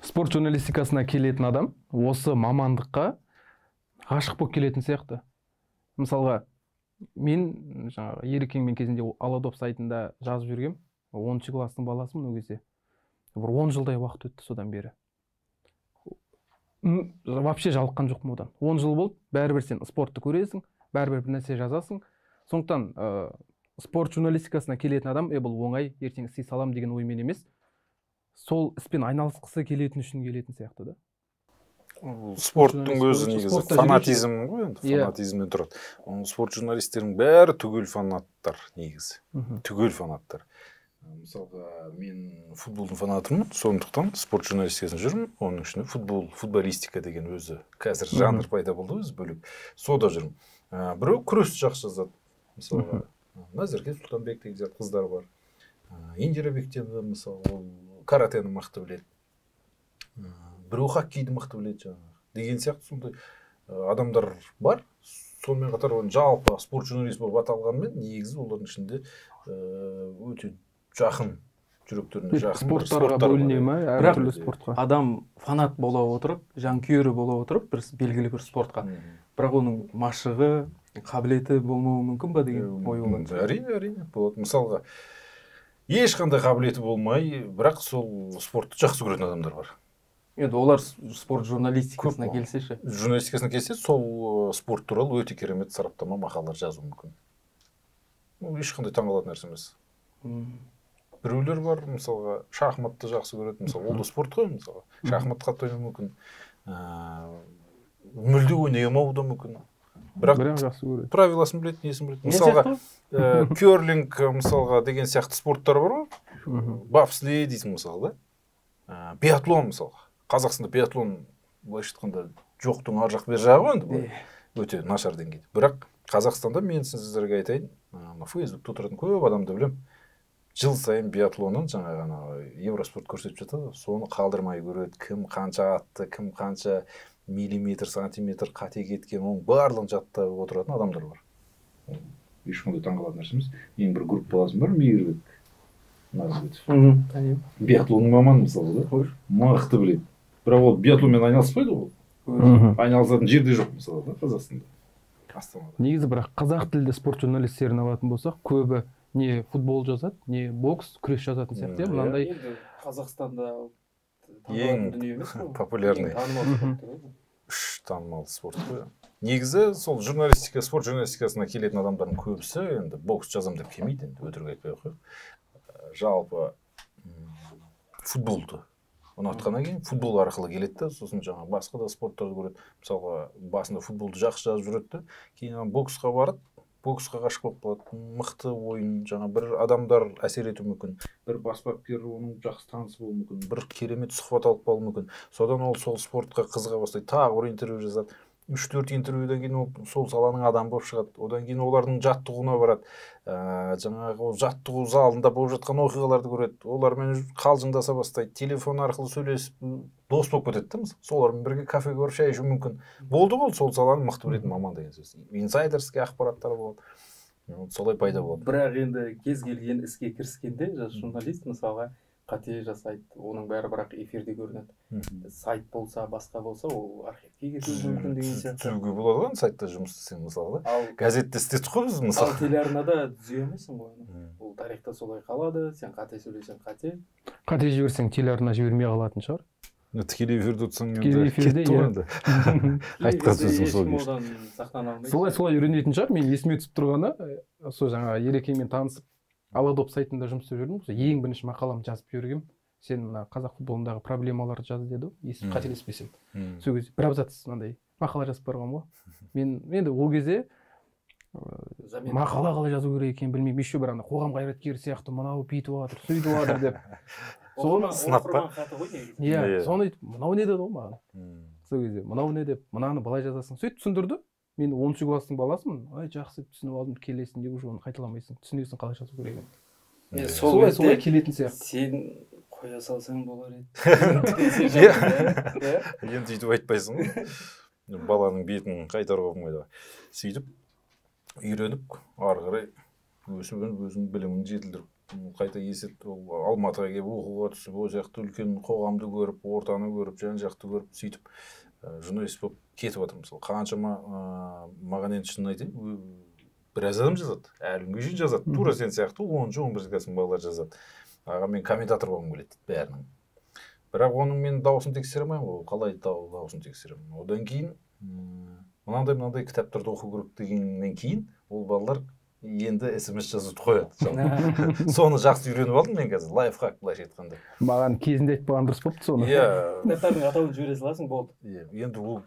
спорт журналистикасына келетін адам осы мамандыққа ғашық болып келетін сияқты. Мысалға, мен жаңағы Ерекеңмен кезінде Аладоп сайтында жазып жүргем. 10-шы класстың баласымын ол кезде. Бір 10 жылдай уақыт өтті содан бері. Вообще жалыққан жоқпын одан. 10 жыл болды, бәрібір сен спортты көресің, бәрібір бір нәрсе жазасың. Сондықтан спорт журналистикасына келетін адам, бұл оңай, ертең істей салам деген оймен емес, сол іспен айналысқысы келетін үшін келетін сияқты да. Спорттың өзі негізі фанатизм ғой, енді фанатизмнен тұрады. Спорт журналистердің бәрі түгел фанаттар негізі. Түгел фанаттар. Мысалға, мен футболдың фанатымын, сондықтан спорт журналистикасында жүрмін. Оның ішінде футболистика деген өзі қазір жанр пайда болды өзі бөлек. Сода жүрмін. Біреу күресті жақсы жазады. Мысалға, Назерке Сұлтанбек деген қыздар бар. Индира Бектенова, мысалы, каратені мықты біледі. Біреу хоккейді мықты біледі жаңағы. Деген сияқты сондай адамдар бар. Сонымен қатар жалпы спорт журналист болып аталғанмен, негізі олардың ішінде өте жақын, жүректеріне жақын спорттарға бөліне ме, әртүрлі спортқа. Адам фанат бола отырып, жанкүйері бола отырып, бір белгілі бір спортқа. Бірақ оның машығы, қабілеті болмауы мүмкін ба деген ой болады. Әрине болады. Мысалға, ешқандай қабілеті болмай, бірақ сол спортты жақсы көретін адамдар бар. Енді олар спорт журналистикасына келсеші. Журналистикасына келсе, сол спорт туралы өте керемет сараптама мақалалар жазу мүмкін. Ешқандай таңғалатын нәрсе емес. Біреулер бар, мысалға, шахматты жақсы көреді, мысалы, ол да спорт қой, мысалға. Шахмат қатты ойнау мүмкін. Мүлде ойнай алмауы да мүмкін. Бірақ жақсы көреді. Правиласын біледі, несін біледі. Мысалға, керлинг, мысалға, деген сияқты спорттар бар ғой. Бобслей дейсің, мысалға, да. Биатлон, мысалға. Қазақстанда биатлон былайша айтқанда жоқтың ар жақ бер жағы ғой енді. Өте нашар деңгейде. Бірақ Қазақстанда мен сіздерге айтайын, Фейсбукта отыратын көп адамды білем. Жыл сайын биатлонын жаңағы Евроспорт көрсетіп жатады. Соны қалдырмай көреді. Кім қанша атты, кім қанша миллиметр, сантиметр қате кеткен, оның барлығын жаттап отыратын адамдар бар. Ешқандай таңғалатын нәрсе емес. Ең бір группаласым бар, Мейірбек Нарымбетов. Биатлонның маманы мысалы да. Мықты біледі. Бірақ ол биатлонмен айналыспайды ғой. Айналысатын жерде жоқ мысалы да, Қазақстанда. Астанада. Негізі бірақ қазақ тілді спорт журналистерін алатын болсақ, көбі не футбол жазады, не бокс, күрес жазатын сияқты. Мынандай Қазақстанда ең популярный танымал спорт қой. Негізі сол журналистика, спорт журналистикасына келетін адамдардың көбісі енді бокс жазам деп келмейді, енді өтірік айтпай ақ қояйық. Жалпы футболды ұнатқаннан кейін футбол арқылы келеді, сосын жаңағы басқа да спорттарды көреді. Мысалға, басында футболды жақсы жазып жүреді, кейін боксқа барып, боксқа ғашық болып қалады. Мықты ойын, жаңа бір адамдар әсер ету мүмкін. Бір бас бапкер оның жақсы танысы болуы мүмкін. Бір керемет сұхбат алып қалуы мүмкін. Содан ол сол спортқа қызыға бастайды. Тағы бір интервью жазады. 3-4 интервьюден кейін ол сол саланың адамы болып шығады. Одан кейін олардың жаттығуына барады. Жаңағы ол жаттығу залында болып жатқан оқиғаларды көреді. Олармен қалжыңдаса бастайды. Телефон арқылы сөйлесіп, дос болып кетеді. Солармен бірге кафеге барып шай ішу мүмкін. Болды ғой сол саланы мықты білетін маман деген сөз. Инсайдерский ақпараттар болады. Солай пайда болады. Бірақ енді кез келген іске кіріскенде жас журналист мысалға қате жасайды. Оның бәрі бірақ эфирде көрінеді. Сайт болса, басқа болса, ол архивке кетуі мүмкін деген сияқты. Түзуге болады ғой, сайтта жұмыс істесең мысалы. Газетте істеттік қой біз мысалы. Ал телеарнада түзей алмайсың ғой. Ол тарихта солай қалады, сен қате сөйлесең қате. Қате жіберсең телеарна жібермей қалатын шығар. Тікелей эфирде отырсаң енді кетті ғой енді. Айтқан сөзің сол кеш. Солай үйренетін шығар. Мен есіме түсіп тұрғаны, сол жаңа Ерекеңмен танысып, Аладоп сайтында жұмыс істеп жүрдім. Ең бірінші мақаламды жазып жібергем. Сен мына қазақ футболындағы проблемаларды жаз деді, есім қателеспесем. Сол кезде бір абзац мынандай мақала жазып барғам ғой. Мен енді ол кезде мақала қалай жазу керек екенін білмеймін. Еще бір ана қоғам қайраткері сияқты мынау бүйтіп жатыр, сөйтіп жатыр деп. Соны сынап па? Иә, соны айтып, мынау не деді ғой маған. Сол кезде мынау не деп, мынаны былай жазасың. Сөйтіп түсіндірді. Мен 10-шы класстың баласымын. Ай, жақсы түсініп алдым, келесің деп уже оны қайталамайсың. Түсінесің қалай жазу керек екенін. Солай келетін сияқты. Сен қоя салсаң болар еді. Енді сөйтіп айтпайсың ғой. Баланың бетін қайтаруға болмайды. Сөйтіп үйреніп, ары қарай өсіп өзінің білімін жетілдіріп қайта есет Алматыға келіп оқуға түсіп ол жақта үлкен қоғамды көріп ортаны көріп жан жақты көріп сөйтіп журналист болып кетіп жатыр. Мысалы қаншама маған енді шынын айтайын біраз адам жазады, әлі күнге шейін жазады, тура сен сияқты 10-11 класстың балалары жазады. Аға мен комментатор болғым келеді дейді бәрінің. Бірақ оның мен дауысын тексере алмаймын ғой, қалай дауысын тексеремін. Одан кейін мынандай кітаптарды оқу керек дегеннен кейін ол балалар енді смс жазуды қояды. Соны жақсы үйреніп алдым мен қазір, лайфхак былайша айтқанда. Маған кезінде айтпаған дұрыс болыпты соны. Кітаптардың атауын жібере саласың болды. Енді ол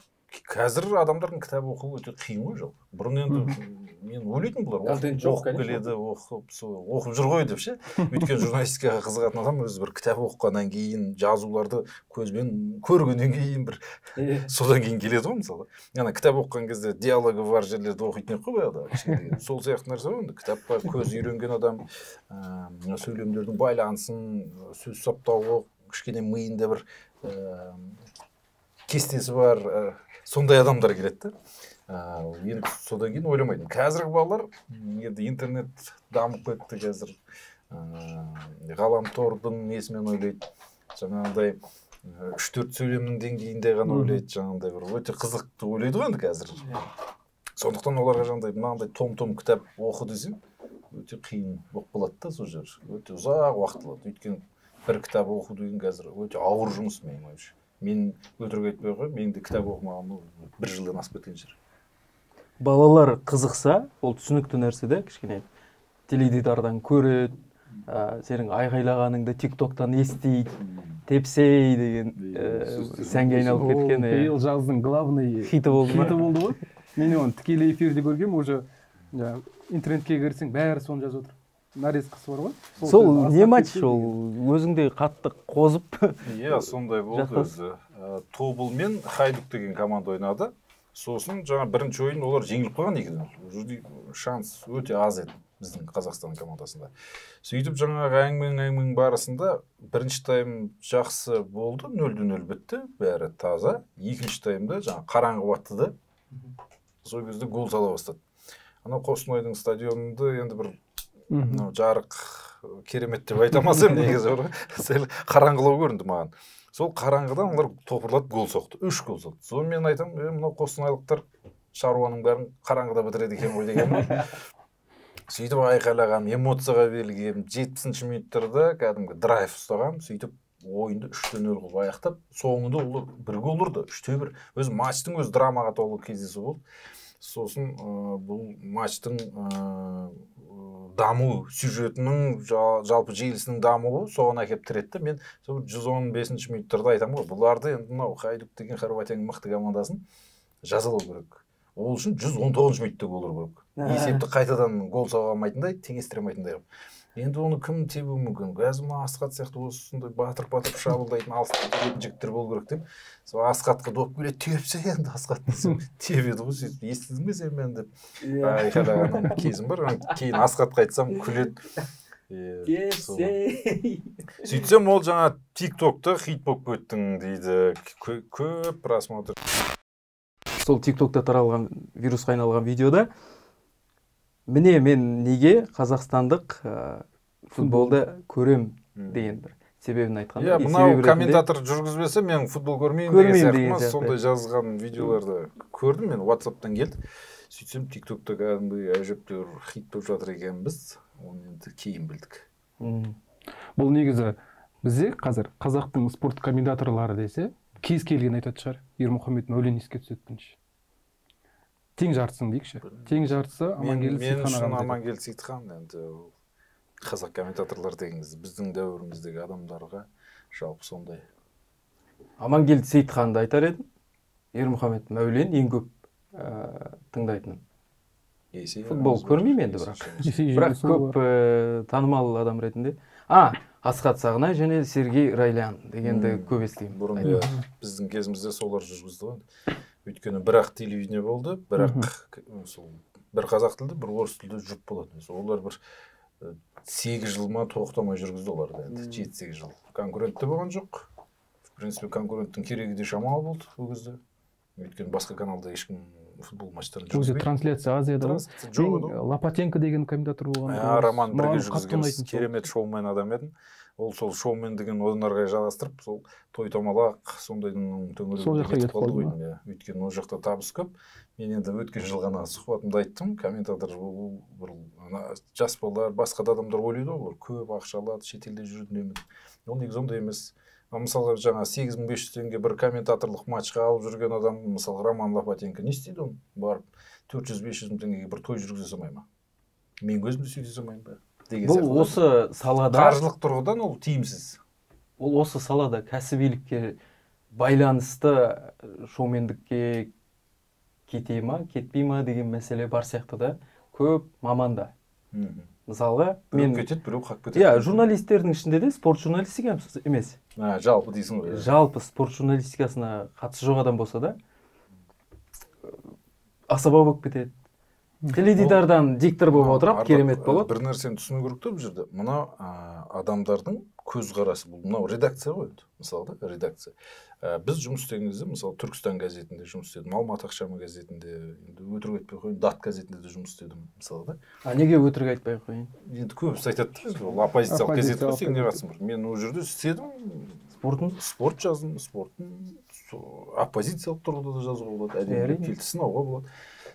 қазір адамдардың кітап оқуы өте қиын ғой жалпы. Бұрын енді мен ойлайтын бұлар оқып келеді, оқып жүр ғой деп ше. Өйткені журналистикаға қызығатын адам өзі бір кітап оқығаннан кейін, жазуларды көзбен көргеннен кейін бір содан кейін келеді ғой мысалы. Яғни кітап оқыған кезде диалогі бар жерлерді оқитын еді ғой баяғыда. Сол сияқты нәрсе ғой енді. Кітапқа көз үйренген адам сөйлемдердің байланысын, сөз саптауы, кішкене миында бір кестесі бар, сондай адамдар келеді да. Енді содан кейін ойламайтын. Қазіргі балалар енді интернет дамып кетті қазір. Ғаламтордың несімен ойлайды. Жаңағындай 3-4 сөйлемнің деңгейінде ғана ойлайды. Жаңағындай бір өте қызықты ойлайды ғой енді қазір. Сондықтан оларға жаңағындай мынандай том кітап оқы десем, өте қиын болып қалады да сол жер. Өте ұзақ уақыт алады. Өйткені бір кітап оқу деген қазір өте ауыр жұмыс менің ойымша. Мен өтірік айтпай қойып, мен де кітап оқымағаныма 1 жылдан асып кеткен шығар. Балалар қызықса, ол түсінікті нәрсе де, кішкене теледидардан көреді, сенің айғайлағаныңды тиктоктан естейді, тепсей деген сәнге айналып кеткен. Биыл жаздың главный хиті болды ғой. Мен оны тікелей эфирде көргем, уже интернетке кірсең бәрі соны жазып отыр. Нарезкасы бар ғой. Сол не матч ол өзіңде қатты қозып. Сондай болды өзі. Тобыл мен Хайдук деген команда ойнады. Сосын жаңа бірінші ойын олар жеңіліп қалған екен. Шанс өте аз еді біздің Қазақстан командасында. Сөйтіп жаңағы әңгіменің барысында бірінші тайм жақсы болды, 0-0 бітті, бәрі таза. Екінші таймда жаңа қараңғы батты да. Сол кезде гол сала бастады. Ана Қостанайдың стадионында енді бір жарық керемет деп айта алмасам негізі бар. Сәл қараңғылау көрінді маған. Сол қараңғыдан олар топырлап гол соқты. 3 гол соқты. Соны мен айтам, мынау қостанайлықтар шаруаның бәрін қараңғыда бітіреді екен ғой дегенмін. Сөйтіп айқайлағам, эмоцияға берілгем. 70-ші минуттарда кәдімгі драйв ұстағам. Сөйтіп ойынды 3-0 қылып аяқтап, соңында олар 1 гол ұрды. 3-1. Өзі матчтың өзі драмаға толы кездесу болды. Сосын бұл матчтың даму сюжетінің жалпы желісінің дамуы соған әкеп тіретті. Мен 115-ші минуттарда айтам ғой, бұларды енді мынау Хайдук деген Хорватияның мықты командасын жазалау керек. Ол үшін 119 минутта гол ұру керек. Есепті қайтадан гол соға алмайтындай, теңестіре алмайтындай. Енді оны кім тебуі мүмкін? Қазір Асқат сияқты осындай батыр шабуылдайтын алыстан жігіттер болу керек деп. Сол Асқатқа доп келеді, тепсе енді Асқат тебеді ғой, сөйтіп естідің бе сен мен деп. Айқайлаған кезім бар. Кейін Асқатқа айтсам күледі. Сөйтсем ол жаңа TikTok'та хит болып кеттің дейді. Көп просмотр. Сол TikTok'та таралған вирусқа айналған видеода міне мен неге қазақстандық футболды көрем деген бір себебін айтқан. Мынау комментатор жүргізбесе мен футбол көрмеймін деген сияқты. Сондай жазған видеоларды көрдім мен, WhatsApp'тан келді. Сөйтсем TikTok'та кәдімгі әжептәуір хит болып жатыр екенбіз. Оны енді кейін білдік. Бұл негізі бізде қазір қазақтың спорт комментаторлары десе, кез келген айтады шығар. Ермұхамед Мәулен еске түседі бірінші. Тең жартысын дейікші. Тең жартысы Амангелді Сейітхан ағамыз. Мен Амангелді Сейітхан енді қазақ комментаторлар дегеніміз біздің дәуіріміздегі адамдарға жалпы сондай. Амангелді Сейітханды айтар едім. Ермұхамед Мәулен ең көп тыңдайтын. Футбол көрмеймін енді бірақ көп танымал адам ретінде. Асқат Сағынай және Сергей Райлян дегенді көп естимін. Бұрын біздің кезімізде солар жүргізді ғой. Өйткені бір-ақ телевидение болды, бір қазақ тілді, бір орыс тілді жұп болады. Олар бір 8 жыл ма тоқтамай жүргізді оларды енді, 7-8 жыл. Конкурентті болған жоқ. В принципе, конкуренттің керегі де шамалы болды бұл кезде. Өйткені басқа каналда ешкім футбол матчтарын ол жерде трансляция азияда ғой. жоқ еді. Лопатенко деген комментатор болған. Роман бірге жүргізген керемет шоумен адам еді. Ол сол шоумен деген одан ары қарай жалғастырып, сол той томалақ сондайдың төңірегінде кетіп қалды ғой. Өйткені ол жақта табыс көп. Мен енді өткен жыл ғана сұхбатымда айттым, комментатор бір жас балалар, басқа да адамдар ойлайды ғой, көп ақша алады, шетелде жүреді немен. Ол негізі ондай емес. Мысалға жаңа 8500 теңге бір комментаторлық матчқа алып жүрген адам, мысалы Роман Лопатенко не істейді оны? Барып 400-500 теңгеге бір той жүргізе салмай ма? Мен өзім де сөйте салмаймын ба? Бұл осы салада қаржылық тұрғыдан ол тиімсіз. Ол осы салада кәсібилікке байланысты шоумендікке кете ма, кетпей ма деген мәселе бар сияқты да. Көп маманда. Мысалға, мен кетеді, біреу қақып кетеді. Иә, журналистердің ішінде де спорт журналистика емес. Жалпы дейсің ғой. Жалпы спорт журналистикасына қатысы жоқ адам болса да, асаба болып кетеді. Теледидардан диктор болып отырып, керемет болады. Бір нәрсені түсіну керек та бұл жерде. Мына адамдардың көзқарасы, бұл мынау редакция ғой, мысалы да, редакция. Біз жұмыс істеген кезде, мысалы Түркістан газетінде жұмыс істедім, Алматы ақшамы газетінде, енді өтірік айтпай қояйын, Дат газетінде де жұмыс істедім, мысалы да. Неге өтірік айтпай қояйын? Енді көбісі айтады, ол оппозициялық газет қой, сен не қатысың бар. Мен ол жерде істедім, спорт жаздым, спорттың оппозициялық тұрғыда да жазуға болады, әдемі келді сынауға болады.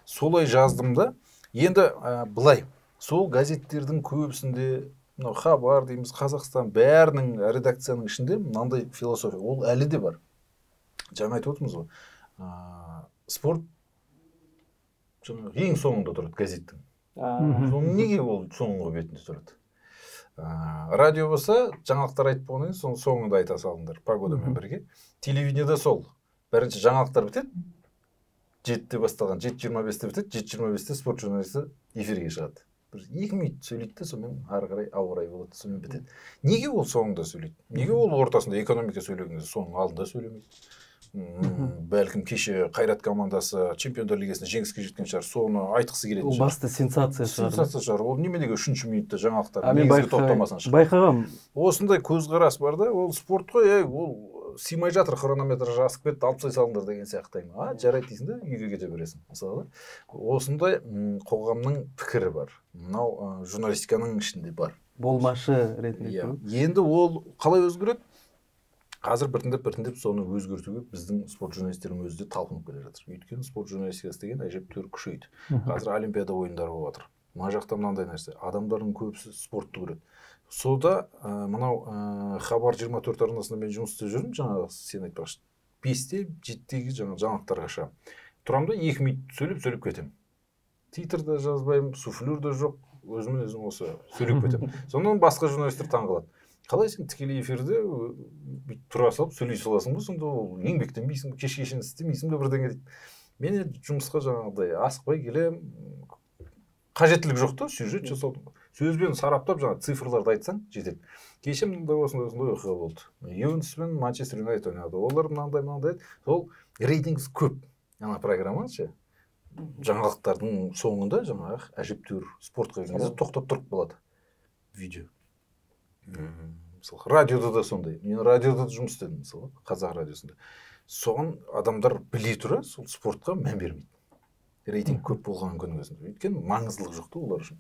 Солай жаздым да, енді былай, сол газеттердің көбісінде, мынау Хабар дейміз, Қазақстан, бәрінің редакцияның ішінде мынандай философия, ол әлі де бар. Жаңа айтып отырмыз ғой, спорт ең соңында тұрады газеттің. Неге ол соңғы бетінде тұрады? Радио болса, жаңалықтар айтып болғаннан кейін, соңында айта салыңдар, погодамен бірге. Телевидениеде сол. Бірінші жаңалықтар бітеді, 7-те басталған, 7:25-те бітеді, 7:25-те спорт журналисті эфирге шығады. Бір 2 минут сөйлейді де, сонымен ары қарай ауа райы болады, сонымен бітеді. Неге ол соңында сөйлейді? Неге ол ортасында экономика сөйлегенде соның алдында сөйлемейді? Бәлкім кеше Қайрат командасы чемпиондар лигасында жеңіске жеткен шығар, соны айтқысы келетін шығар. Ол басты сенсация шығар. Сенсация шығар. Ол неменеге 3-ші минутта жаңалықтар негізгі топтамасынан шығар. Байқағам. Осындай көзқарас бар да, ол спорт қой, ол сыймай жатыр, хронометр асып кетті, алып тастай салыңдар деген сияқты. Жарайды дейсің да, үйге кете бересің. Мысалы, осындай қоғамның пікірі бар. Мынау журналистиканың ішінде бар. Болмашы ретінде. Енді ол қалай өзгереді? Қазір біртіндеп соны өзгертуге біздің спорт журналистерінің өзі де талпынып келе жатыр. Өйткені спорт журналистикасы деген әжептәуір күшейді. Қазір Олимпиада ойындары болып жатыр. Мына жақта мынандай нәрсе, адамдардың көбісі спортты көреді. Сода мынау Хабар 24 арнасында мен жұмыс істеп жүрдім, жаңағы сен айтпақшы. 5-те 7-тегі жаңалықтарға шығамын. Тұрамын да 2 минут сөйлеп кетемін. Титр да жазбаймын, суфлер да жоқ, өзім осы сөйлеп кетемін. Сондан басқа журналистер таңғалады. Қалай сен тікелей эфирде тұра салып сөйлей саласың ба, сонда ол еңбектенбейсің, кешке-кешін істемейсің бе бірдеңе дейді. Мен жұмысқа жаңағыдай асықпай келем, қажеттілік жоқ та, сюжет жасаудың. Сөзбен сараптап жаңа цифрларды айтсаң жетеді. Кеше мынандай осындай оқиға болды. Ювентус пен Манчестер Юнайтед ойнады. Олар мынандай. Сол рейтингісі көп. Ана программа ше. Жаңалықтардың соңында жаңағы әжептәуір спортқа келгенде тоқтап тұрып болады. Видео. Мысалы, радиода да сондай. Мен радиода да жұмыс істедім, мысалы, Қазақ радиосында. Соған адамдар біле тұра, сол спортқа мән бермейді. Рейтинг көп болған күннің өзінде. Өйткені маңыздылық жоқ та олар үшін.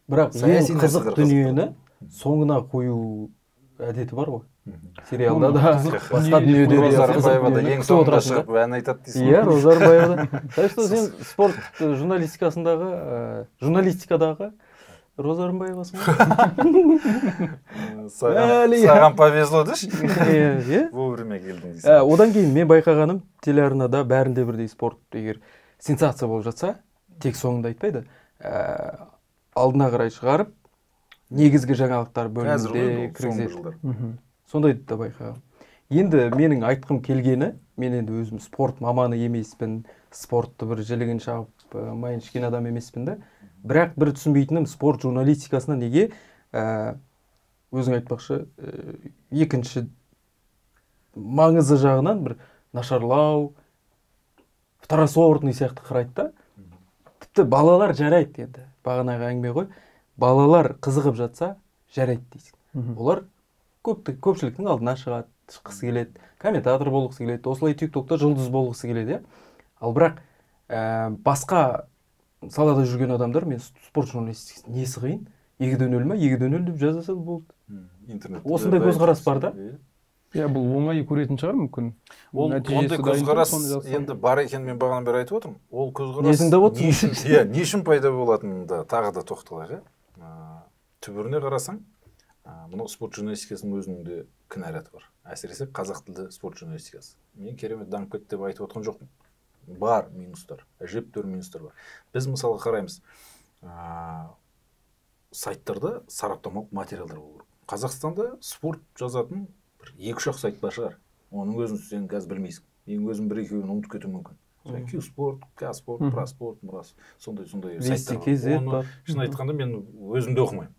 Бірақ ең қызық дүниені соңына қою әдеті бар ғой. Сериалда да, басқа дүниеде де. Роза Рымбаева да ең соңында шығып ән айтады дейсің. Иә, Роза Рымбаева да. Так что сен спорт журналистикадағы Роза Рымбаевасың ғой. Саған повезло деші. Вовремя келдің дейсің. Одан кейін мен байқағаным, телеарнада бәрінде бірдей спорт егер сенсация болып жатса, тек соңында айтпайды. Алдына қарай шығарып, негізгі жаңалықтар бөлімінде кіргізеді. Сондайды да байқағам. Енді менің айтқым келгені, мен енді өзім спорт маманы емеспін, спортты бір жілігін шағып, майын ішкен адам емеспін да. Бірақ бір түсінбейтінім спорт журналистикасына неге өзің айтпақшы екінші маңызы жағынан бір нашарлау, второсортный сияқты қарайды да. Тіпті балалар жарайды енді. Бағанағы әңгіме ғой. Балалар қызығып жатса жарайды дейсің. Олар көпшіліктің алдына шыққысы келеді, комментатор болғысы келеді, осылай тиктокта жұлдыз болғысы келеді. Ал бірақ Басқа салада жүрген адамдар, мен спорт журналистикасы несі қиын? 2-0 ма, 2-0 деп жазаса болды. Осындай көзқарас бар да? Иә, бұл оңай көретін шығар мүмкін. Ол ондай көзқарас енді бар екен, мен бағанадан бері айтып отырмын. Ол көзқарас есіңде отырсын. Иә, не үшін пайда болатынында тағы да тоқталайық. Түбіріне қарасаң, мынау спорт журналистикасының өзінің де кінәраты бар. Әсіресе қазақ тілді спорт журналистикасы. Мен керемет дамып кетті деп айтып отқан жоқпын. Бар минустар, әжептәуір минустар бар. Біз мысалы қараймыз, сайттарда сараптамалық материалдар болу керек. Қазақстанда спорт жазатын бір 2-3 сайт бар шығар. Оның өзін сен қазір білмейсің. Мен өзім 1-2-ін ұмытып кетуім мүмкін. Q-спорт, K-спорт, Про-спорт, сондай сайттар бар. Шын айтқанда мен өзім де оқымаймын.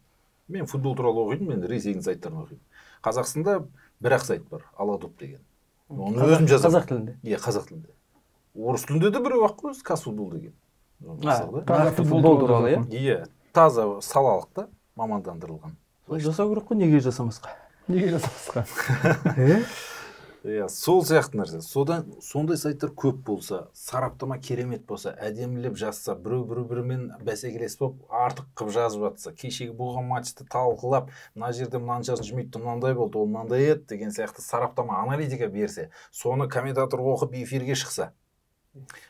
Мен футбол туралы оқимын, мен Ресейдің сайттарын оқимын. Қазақстанда бір-ақ сайт бар, Аладоп деген. Оны өзім жазамын. Қазақ тілінде? Иә, қазақ тілінде. Орыс тілінде де біреу-ақ қой, Казфутбол деген. Футбол туралы, иә? Иә, таза салалық та, мамандандырылған. Жасау керек қой, неге жасамасқа? Неге жасамасқа? Иә, сол сияқты нәрсе. Сондай сайттар көп болса, сараптама керемет болса, әдемілеп жазса, бірімен бәсекелес болып артық қып жазып жатса, кешегі болған матчты талқылап, мына жерде мынаншасыншы минутта мынандай болды, ол мынандай еді деген сияқты сараптама, аналитика берсе, соны комментатор оқып эфирге шықса,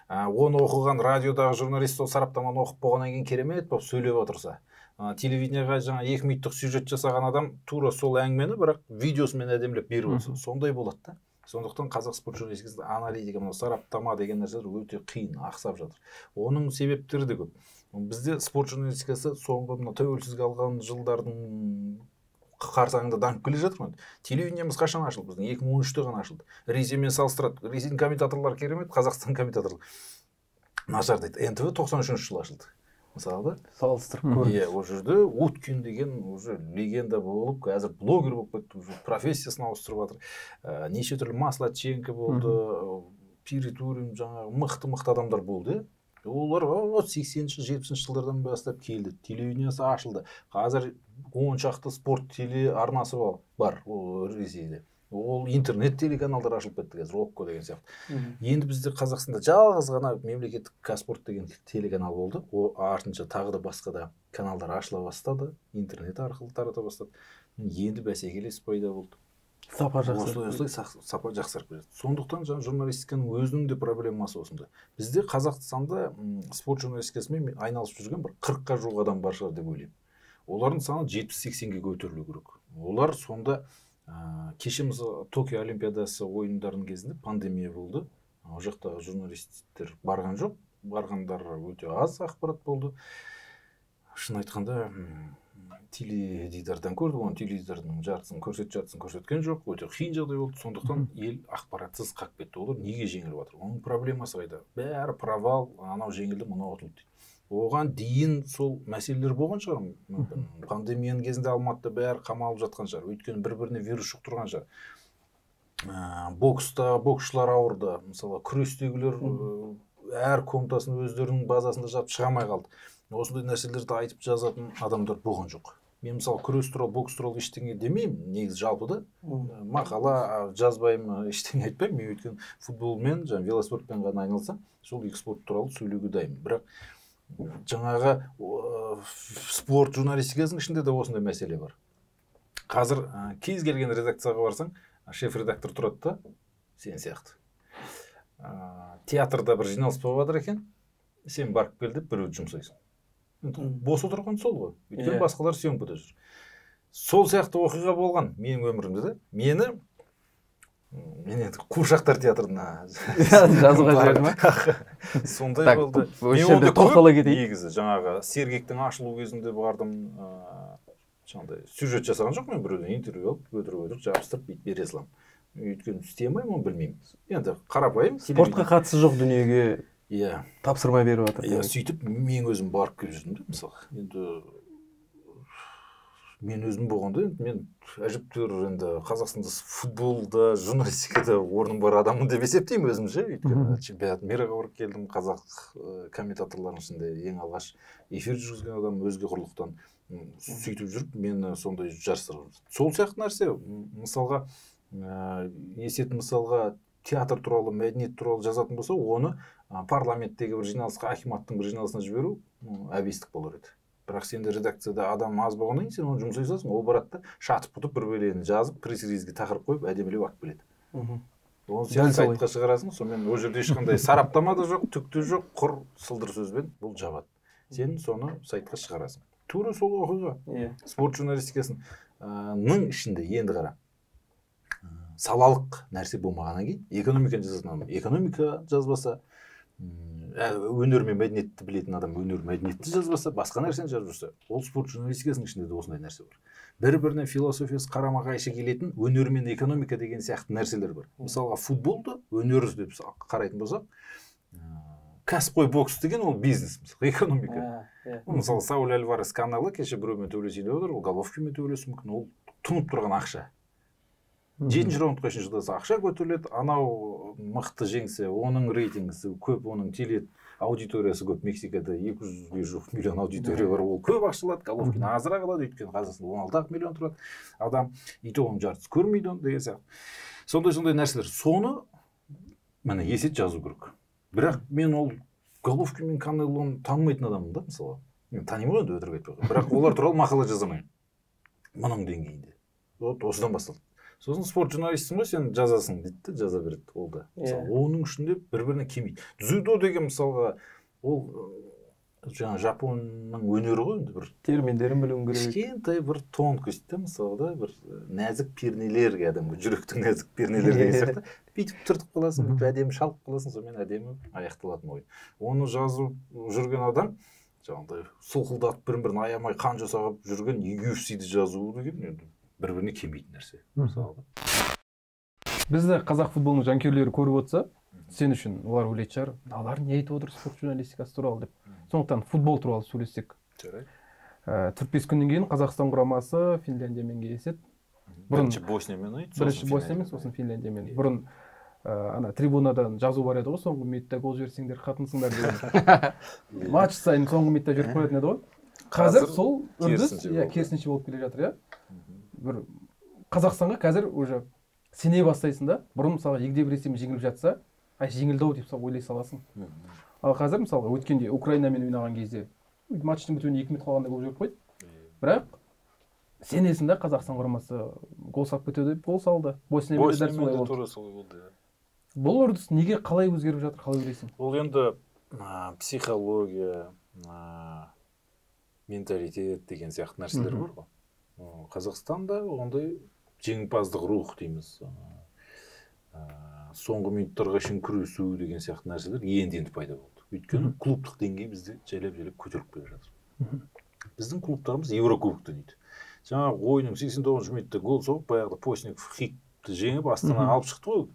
оны оқыған радиодағы журналист сол сараптаманы оқып болғаннан кейін керемет болып сөйлеп отырса, телевидениеға жаңа 2 минуттық сюжет жасаған адам тура сол әңгімені бірақ видеосымен әдемілеп беріп отырса, сондай болады да. Сондықтан қазақ спорт журналистикасында аналитика, сараптама деген нәрселер өте қиын, ақсап жатыр. Оның себептері де көп. Бізде спорт журналистикасы соңғы тәуелсіздік алған жылдардың қарсаңында дамып келе жатыр ма? Телевидениеміз қашан ашылды? Біздің 2013-те ғана ашылды. Ресеймен салыстырады. Ресейдің комментаторлары керемет, Қазақстан комментаторлары нашар дейді. НТВ 93 жылы ашылды. Мысалы, салыстырып көріңіз. Иә, ол жерде Уткин деген уже легенда болып, қазір блогер болып кетті, профессиясын ауыстырып жатыр. Неше түрлі Маслаченко болды, Пиритурин, жаңағы мықты адамдар болды. Олар 80-ші, 70-ші жылдардан бастап келді. Телевидениесі ашылды. Қазір 10 шақты спорт телеарнасы бар Ресейде. Ол интернет телеканалдар ашылып кетті қазір, Окко деген сияқты. Енді бізде Қазақстанда жалғыз ғана мемлекеттік Казспорт деген телеканал болды. Ол артынша тағы да басқа да каналдар ашыла бастады, интернет арқылы тарата бастады. Енді бәсекелес пайда болды. Сапа жақсарып. Осылай сапа жақсарып келеді. Сондықтан журналистиканың өзінің де проблемасы осында. Бізде Қазақстанда спорт журналистикасымен айналысып жүрген бір 40-қа жуық адам бар шығар деп ойлаймын. Олардың саны 70-80-ге көтерілу керек. Олар сонда кешеміз Токио Олимпиадасы ойындарының кезінде пандемия болды. Ол жақта журналисттер барған жоқ. Барғандар өте аз ақпарат болды. Шын айтқанда теледидардан көрді, оны теледидардың жартысын көрсеткен жоқ. Өте қиын жағдай болды. Сондықтан ел ақпаратсыз қалып кетті. Олар неге жеңіліп жатыр? Оның проблемасы қайда? Бәрі провал, анау жеңілді, мынау ұтылды. Оған дейін сол мәселелер болған шығар. Пандемияның кезінде Алматыда бәрі қамалып жатқан шығар. Өйткені бір-біріне вирус жұқтырған шығар. Бокста боксшылар ауырды. Мысалы, күрестегілер әр комнатасын өздерінің базасында жап шыға алмай қалды. Осындай нәрселерді айтып жазатын адамдар болған жоқ. Мен мысалы күрес туралы, бокс туралы ештеңе демеймін, негізі жалпы да. Мақала жазбаймын, ештеңе айтпаймын. Мен өйткені футболмен, велоспортпен ғана айналысам, сол екі спорт туралы сөйлеуге дайынмын. Бірақ жаңағы спорт журналистикасының ішінде де осындай мәселе бар. Қазір кез келген редакцияға барсаң, шеф-редактор тұрады да, сен сияқты. Театрда бір жиналыс болып жатыр екен, сен барып кел деп біреуді жұмсайсың. Бос отырған сол ғой. Өйткені басқалар съемкада жүр. Сол сияқты оқиға болған менің өмірімде де. Мен енді Қуыршақтар театрына жазуға жіберді ма? Сондай болды. Мен онда тоқтала кетейін. Негізі жаңағы сергектің ашылу кезінде бардым. Жаңағыдай сюжет жасаған жоқ, мен біреуден интервью алып, өтірік жабыстырып бүйтіп бере саламын. Өйткені істемеймін, оны білмеймін. Енді қарапайым. Спортқа қатысы жоқ дүниеге тапсырма беріп жатыр. Сөйтіп мен өзім барып келіп жүрдім де, мысалы. Енді мен өзім болғанда, мен әжептәуір енді Қазақстанда футболда, журналистикада орным бар адаммын деп есептеймін өзімше. Өйткені чемпионат мираға барып келдім, қазақ комментаторларының ішінде ең алғаш эфир жүргізген адам өзге құрлықтан. Сөйтіп жүріп, мен сондай жарыстарға. Сол сияқты нәрсе, мысалға, есет мысалға театр туралы, мәдениет туралы жазатын болса, оны парламенттегі бір жиналысқа, акиматтың бір жиналысына жіберу әбестік болар еді. Бірақ сенде редакцияда адам аз болғаннан кейін сен оны жұмсай саласың, ол барады да шатып бұтып бір бөлені жазып, пресс-релизге тақырып қойып, әдемілеп алып келеді. Оны сен сайтқа шығарасың, сонымен ол жерде ешқандай сараптама да жоқ, түк те жоқ, құр сылдыр сөзбен бұл жабады. Сен соны сайтқа шығарасың. Тура сол оқиға. Спорт журналистикасының ішінде енді қара. Салалық нәрсе болмағаннан кейін экономиканы жазатын адам экономика жазбаса, өнер мен мәдениетті білетін адам өнер мәдениетті жазбаса, басқа нәрсені жазып жүрсе, ол спорт журналистикасының ішінде де осындай нәрсе бар. Бір-біріне философиясы қарама-қайшы келетін өнер мен экономика деген сияқты нәрселер бар. Мысалға футболды өнер деп қарайтын болсақ, кәсіпқой бокс деген ол бизнес, мысалы экономика. Мысалы Сауль Альварес каналы кеше біреумен төбелесейін деп отыр, ол головкинмен төбелесуі мүмкін, ол тұнып тұрған ақша. 7-ші раундқа шейін шыдаса ақша көтеріледі, анау мықты жеңсе, оның рейтингісі көп, оның аудиториясы көп. Мексикада 200-ге жуық миллион аудитория бар, ол көп ақша алады, Головкин азырақ алады, өйткені Қазақстанда 16 миллион тұрады, адам оның жартысы көрмейді деген сияқты. Сондай нәрселер. Соны міне есет жазу керек. Бірақ мен ол Головкин мен Канелоны танымайтын адаммын да, мысалы. Мен танимын ғой, өтірік айтпай. Бірақ олар туралы мақала жазамаймын. Мұның деңгейінде. Осыдан басталды. Сосын спорт журналистсің ғой, сен жазасың дейді, жаза береді ол да. Оның ішінде бір-біріне келмейді. Дзюдо деген мысалға, ол жаңа Жапонның өнері ғой, бір терминдерін білуің керек. Кішкентай бір тонкость та, мысалға, бір нәзік пернелер кәдімгі, жүректің нәзік пернелер деген сияқты. Бүйтіп түртіп қаласың, бүйтіп әдемі шалып қаласың, сонымен әдемі аяқталатын ой. Оны жазып жүрген адам, жаңағыдай солқылдатып бірін-бірін аямай қан жасап жүрген UFC-ді жазу деген бір-біріне келмейтін нәрсе. Бізді қазақ футболының жанкүйерлері көріп отырса, сен үшін олар ойлайтын шығар, алар не айтып отыр спорт журналистикасы туралы деп. Сондықтан футбол туралы сөйлессек. Төрт-бес күннен кейін Қазақстан құрамасы Финляндиямен кездеседі. Бірінші Босниямен ойнайды. Бірінші Босниямен, сосын Финляндиямен. Бұрын ана трибунадан жазу бар еді ғой, соңғы минутта гол жіберсеңдер қатынсыңдар деген. Матч сайын соңғы минутта жүріп қоятын еді ғой. Қазір сол үрдіс керісінше болып келе жатыр, иә. Бір Қазақстанға қазір уже сене бастайсың да, бұрын мысалы егде бір есебімен жеңіліп жатса, жеңілді ау деп ойлай саласың. Ал қазір мысалы өткенде Украинамен ойнаған кезде матчтың бітуіне 2 минут қалғанда гол жіберіп қойды. Бірақ сенесің да Қазақстан құрамасы гол салып кетеді деп гол салды. Босниямен де дәл солай болды. Бұл үрдіс неге қалай өзгеріп жатыр, қалай ойлайсың? Ол енді психология, менталитет деген сияқты нәрселер бар ғой. Қазақстанда ондай жеңімпаздық рух дейміз. Соңғы минуттарға шейін күресу деген сияқты нәрселер енді пайда болды. Өйткені клубтық деңгей бізді жайлап-жайлап көтеріп келе жатыр. Біздің клубтарымыз Еврокубокты дейді. Жаңағы ойынның 89-ші минутта гол соғып, баяғыда Постников Хикті жеңіп, Астана алып шықты ғой.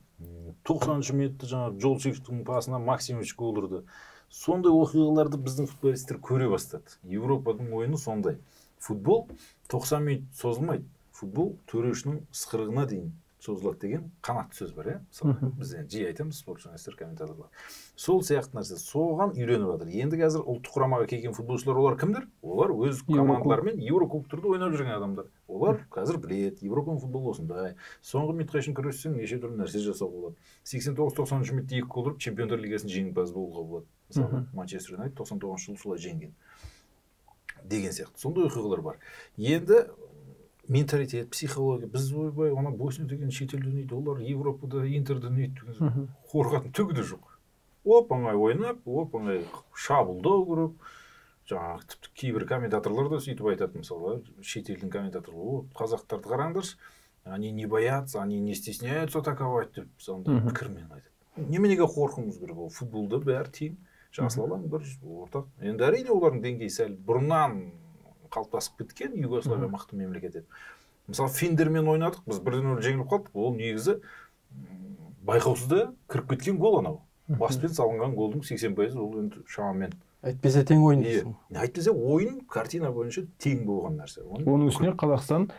90-ші минутта жаңағы Жолшиевтің пасына Максимович гол ұрды. Сондай оқиғаларды біздің футболисттер көре бастады. Европаның ойыны сондай. Футбол 90 минут созылмайды. Футбол төрешінің ысқырығына дейін созылады деген қанатты сөз бар, иә? Біз жиі айтамыз, спорт журналистер, комментаторлар. Сол сияқты нәрсе, соған үйреніп жатыр. Енді қазір ұлттық құрамаға келген футболшылар олар кімдер? Олар өз командаларымен Еврокубоктарда ойнап жүрген адамдар. Олар қазір біледі, Европаның футболы осындай. Соңғы минутқа шейін күрессең, неше түрлі нәрсе жасауға болады. 89-90 минутта 2 гол ұрып, Чемпиондар лигасының жеңімпазы болуға болады. Мысалы, Манчестер Юнайтед 99 жылы солай жеңген. Деген сияқты. Сондай оқиғалар бар. Енді менталитет, психология, біз ойбай, ана Босния деген шетелде ойнайды, олар Европада Интерде ойнайды деген қорқатын түгі де жоқ. Оп-оңай ойнап, оп-оңай шабуылдау керек. Жаңағы тіпті кейбір комментаторлар да сөйтіп айтады, мысалы, шетелдің комментаторлары, қазақтарды қараңдаршы, они не боятся, они не стесняются атаковать деп сондай пікірмен айтады. Неменеге қорқуымыз керек? Ол футболда бәрі тең, жасыл алаң бір ортақ. Енді әрине олардың деңгейі сәл бұрыннан қалыптасып кеткен, Югославия мықты мемлекет еді. Мысалы, финдермен ойнадық, біз 1-0 жеңіліп қалдық. Ол негізі байқаусызда кіріп кеткен гол анау. Баспен салынған голдың 80% ол енді шамамен. Әйтпесе тең ойын дейсің. Әйтпесе ойын картина бойынша тең болған нәрсе. Оның үстіне Қазақстан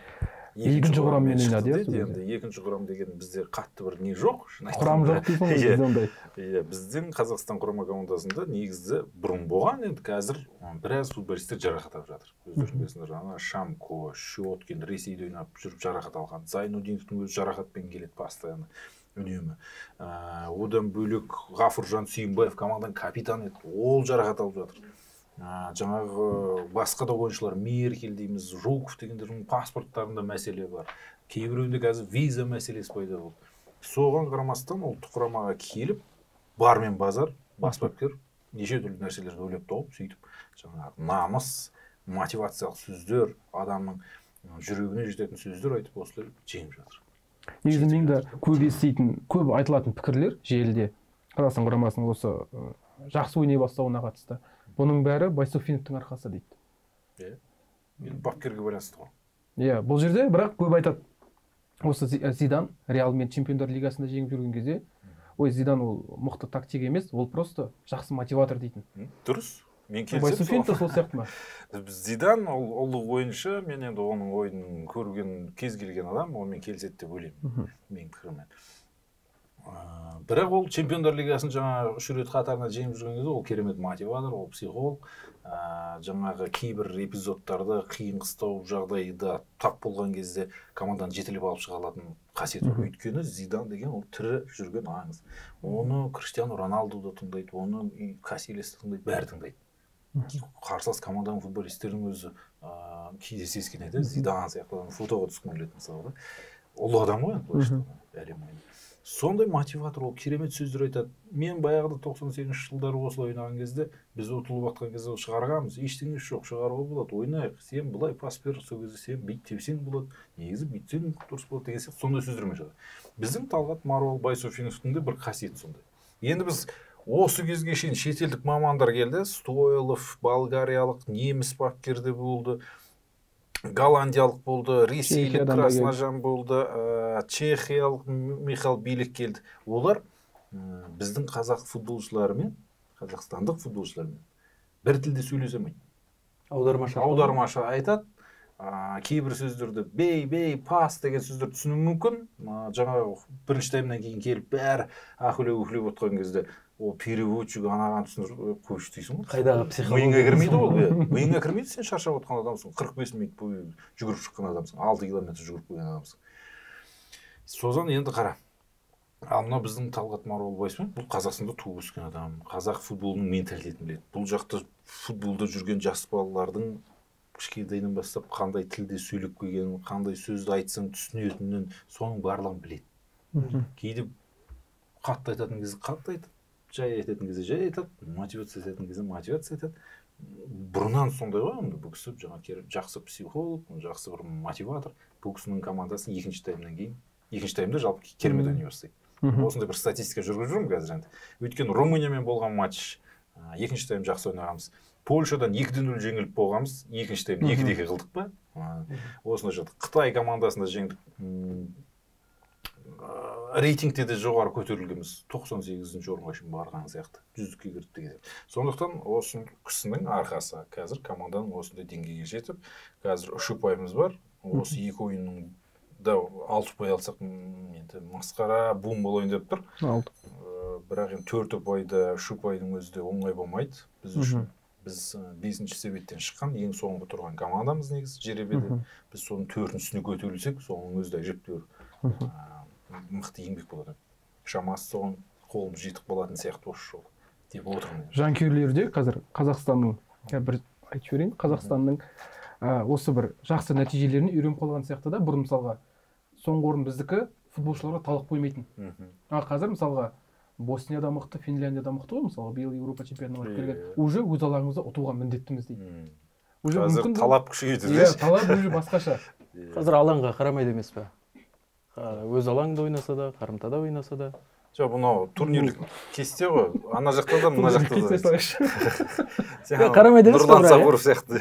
екінші құраммен ойнады, енді екінші құрам деген бізде қатты бір не жоқ. Құрам жоқ дейсің ғой бізде ондай. Иә, біздің Қазақстан құрама командасында негізі бұрын болған, енді қазір біраз футболистер жарақат алып жатыр. Өздерің білесіңдер, ана Шамко, Щеткин Ресейде ойнап жүріп жарақат алған. Зайнудиновтың өзі жарақатпен келеді постоянно. Үнемі. Одан бөлек Ғафуржан Сүйінбаев команданың капитаны еді. Ол жарақат алып жатыр. Жаңағы басқа да ойыншылар Меркель дейміз, Жуков дегендердің паспорттарында мәселе бар. Кейбіреуінде қазір виза мәселесі пайда болды. Соған қарамастан ұлттық құрамаға келіп, бармен базар, бас бапкер неше түрлі нәрселерді ойлап тауып, сөйтіп жаңағы намыс, мотивациялық сөздер, адамның жүрегіне жететін сөздер айтып осылай жеңіп жатыр. Негізі мен де көп еститін, көп айтылатын пікірлер желіде Қазақстан құрамасының осы жақсы ойнай бастауына қатысты. Бұның бәрі Байсуфиновтың арқасы дейді. Иә. Енді бапкерге байланысты ғой. Иә, бұл жерде бірақ көп айтады. Осы Зидан Реалмен Чемпиондар лигасында жеңіп жүрген кезде, ой, Зидан ол мықты тактик емес, ол просто жақсы мотиватор дейтін. Дұрыс. Мен келісемін. Байсуфинов та сол сияқты ма? Зидан ол ұлы ойыншы, мен енді оның ойынын көрген кез келген адам, онымен келіседі деп ойлаймын. Менің пікіріммен. Бірақ ол Чемпиондар лигасын жаңағы 3 рет қатарына жеңіп жүрген кезде ол керемет мотиватор, ол психолог. Жаңағы кейбір эпизодтарды қиын-қыстау жағдайда тап болған кезде команданы жетелеп алып шыға алатын қасиеті. Өйткені Зидан деген ол тірі жүрген аңыз. Оны Криштиану Роналду да тыңдайды, оны Касилес тыңдайды, бәрі тыңдайды. Қарсылас команданың футболистердің өзі кейде сескенеді, Зидан сияқты фотоға түскім келеді мысалы. Ұлы адам ғой енді әлем ойында. Сондай мотиватор, ол керемет сөздер айтады. Мен баяғыда 98 жылдары осылай ойнаған кезде, біз ұтылып атқан кезде шығарғанбыз, ештеңе жоқ, шығаруға болады, ойнайық, сен былай пас бер, сол кезде сен бүйт тепсең болады, негізі бүйтсең дұрыс болады деген сияқты сондай сөздермен шығады. Біздің Талғат Маруал Байсуфиновтың да бір қасиеті сондай. Енді біз осы кезге шейін шетелдік мамандар келді, Стойлов, болгариялық, неміс бапкерде болды, голландиялық болды, ресейлік Красножан болды, чехиялық Михаил Билік келді. Олар біздің қазақ футболшыларымен, қазақстандық футболшылармен бір тілде сөйлесе алмайды. Аудармашы айтады. Кейбір сөздерді бей, пас деген сөздер түсіну мүмкін. Жаңағы бірінші таймнан кейін келіп бәрі ахулеп отқан кезде ол переводчик анаған түсіндіріп қойшы дейсің ғой. Қайдағы психология? Миыңа кірмейді ол. Миыңа кірмейді, сен шаршап отқан адамсың. 45 минут бойы жүгіріп шыққан адамсың. 6 километр жүгіріп қойған адамсың. Содан енді қара. Ал мына біздің Талғат Маруал Байсуфинов, бұл Қазақстанда туып өскен адам. Қазақ футболының менталитетін біледі. Бұл жақта футболда жүрген жас балалардың кішкентайынан бастап қандай тілде сөйлеп келгенін, қандай сөзді айтсаң түсінетінін, соның барлығын біледі. Кейде қатты айтатын кезде қатты айтады. Жай айтатын кезде жай айтады, мотивация айтатын кезде мотивация айтады. Бұрыннан сондай ғой, бұл кісі жақсы психолог, жақсы бір мотиватор. Бұл кісінің командасы екінші таймда жалпы керемет ойнай бастайды. Осындай бір статистика жүргізіп жүрмін қазір енді. Өйткені Румыниямен болған матч, екінші тайм жақсы ойнағанбыз. Польшадан 2-0 жеңіліп болғанбыз, екінші тайм 2-2 қылдық па? Осындай жатыр. Қытай командасында жеңдік. Рейтингте де жоғары көтерілгенбіз, 98-ші орынға шейін барған сияқты, 100-ке кірді деген. Сондықтан осы кісінің арқасы қазір команданың осындай деңгейге жетіп, қазір 3 ұпайымыз бар. Осы 2 ойынның да 6 ұпай алсақ, енді масқара бум болайын деп тұр. Бірақ енді 4 ұпайда 3 ұпайдың өзі де оңай болмайды біз үшін. Біз 5-ші себеттен шыққан, ең соңғы тұрған командамыз негізі жеребеде. Біз соның 4-шісіне көтерілсек, соның өзі де әжептәуір мықты еңбек болады. Шамасы соған қолымыз жетіп болатын сияқты осы жол деп отырмын. Жанкүйерлерде қазір Қазақстанның, бір айтып жіберейін, Қазақстанның осы бір жақсы нәтижелеріне үйреніп қалған сияқты да. Бұрын мысалға соңғы орын біздікі футболшыларға талақ қоймайтын. Қазір мысалға Боснияда мықты, Финляндияда мықты ғой, мысалы биыл Еуропа чемпионатына барып келген. Уже өз алаңымызда ұтуға міндеттіміз дейді. Қазір талап күшейді. Иә, талап уже басқаша. Қазір алаңға қарамайды емес пе? Өз алаңында ойнаса да, қарымтада ойнаса да. Жоқ, бұнау турнирлік кесте ғой. Ана жақта да, мына жақта да. Қарамайды емес пе? Нұрлан Сабуров сияқты.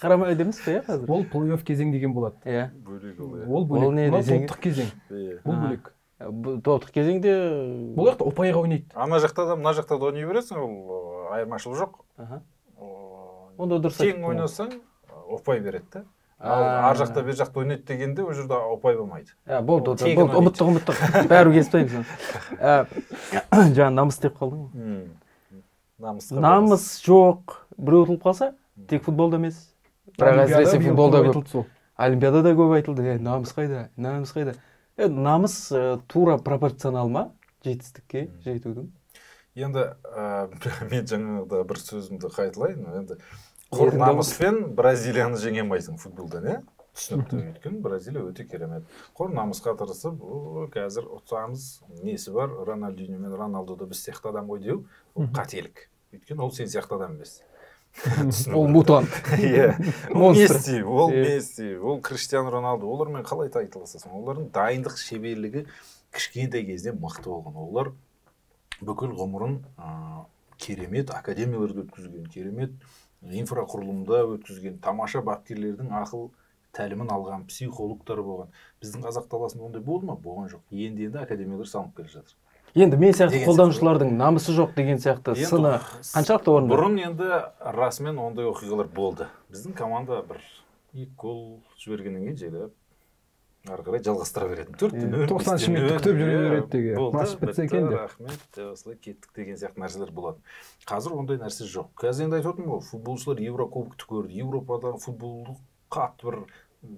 Қарамайды емес пе қазір? Ол плей-офф кезең деген болады. Иә. Ол бөлек. Ол топтық кезең. Бұл бөлек. Топтық кезеңде бұл жақта ұпайға ойнайды. Ана жақта да, мына жақта да ойнай бересің, ол айырмашылық жоқ. Онда дұрыс. Тең ойнасаң ұпай береді да. ар жақта бер жақта ойнайды дегенде ол жерде ұпай болмайды. Болды, ұмыттық. Бәрі кеспейміз. Жаңа намыс деп қалдың ғой. Намыс жоқ. Біреу ұтылып қалса, тек футболда емес. Бірақ әсіресе футболда көп. Олимпиадада көп айтылды. Намыс қайда? Намыс тура пропорционал ма жетістікке жетудің? Енді мен жаңағыда бір сөзімді қайталайын. Енді құр намыспен Бразилияны жеңе алмайсың футболда, не? Түсінікті, өйткені Бразилия өте керемет. Құр намысқа тырысып, қазір ұтсамыз несі бар, Рональдиньо мен Роналдода біз сияқты адам ғой деу, ол қателік. Өйткені ол сен сияқты адам емес. Ол мутант. Ол Месси, ол Криштиану Роналду. Олармен қалай тайталасасың? Олардың дайындық шеберлігі кішкентай кезден мықты болған. Олар бүкіл ғұмырын керемет академияларда өткізген, керемет инфрақұрылымда өткізген, тамаша бапкерлердің ақыл тәлімін алған психологтар болған. Біздің қазақ даласында ондай болды ма? Болған жоқ. Енді академиялар салынып келе жатыр. Енді мен сияқты қолданушылардың намысы жоқ деген сияқты сыны қаншалықты орынды? Бұрын енді расымен ондай оқиғалар болды. Біздің команда бір 2 гол жібергеннен кейін жайлап ары қарай жалғастыра беретін. 90 минут күтіп жүре береді деген. Матч бітсе екен деп. Рахмет, осылай кеттік деген сияқты нәрселер болады. Қазір ондай нәрсе жоқ. Қазір енді айтып отырмын ғой, футболшылар Еврокубокты көрді. Европадағы футболды қатты бір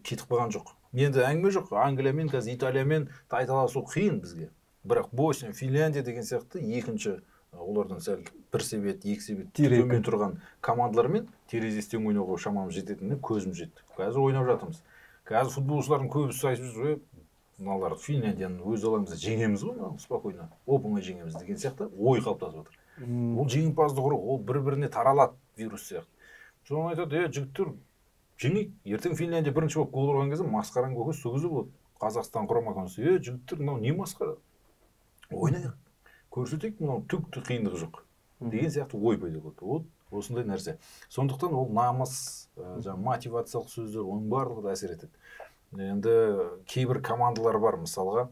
кетіп қалған жоқ. Енді әңгіме жоқ. Англиямен, қазір Италиямен тайталасу қиын бізге. Бірақ Босния, Финляндия деген сияқты екінші олардан сәл бір себет, екі себет төмен тұрған командалармен терезестен ойнауға шамамыз жететініне көзім жетті. Қазір ойнап жатырмыз. Қазір футболшылардың көбісі айтып жүр, мыналар Финляндияны өз аламызда жеңеміз ғой, спокойно, оп-оңай жеңеміз деген сияқты ой қалыптасып отыр. Ол жеңімпаздық рух, ол бір-біріне таралады вирус сияқты. Соны айтады, жігіттер жеңейік. Ертең Финляндия бірінші болып гол ұрған кезде масқараң көкөз сөгізі болады. Қазақстан құрама командасы, жігіттер, мынау не масқара? Ойнайық, көрсетейік, мынау түкті қиындығы жоқ деген сияқты ой пайда болады. Осындай нәрсе. Сондықтан ол намыс, мотивациялық сөздер, оның барлығы да әсер етеді. Енді кейбір командалар бар, мысалға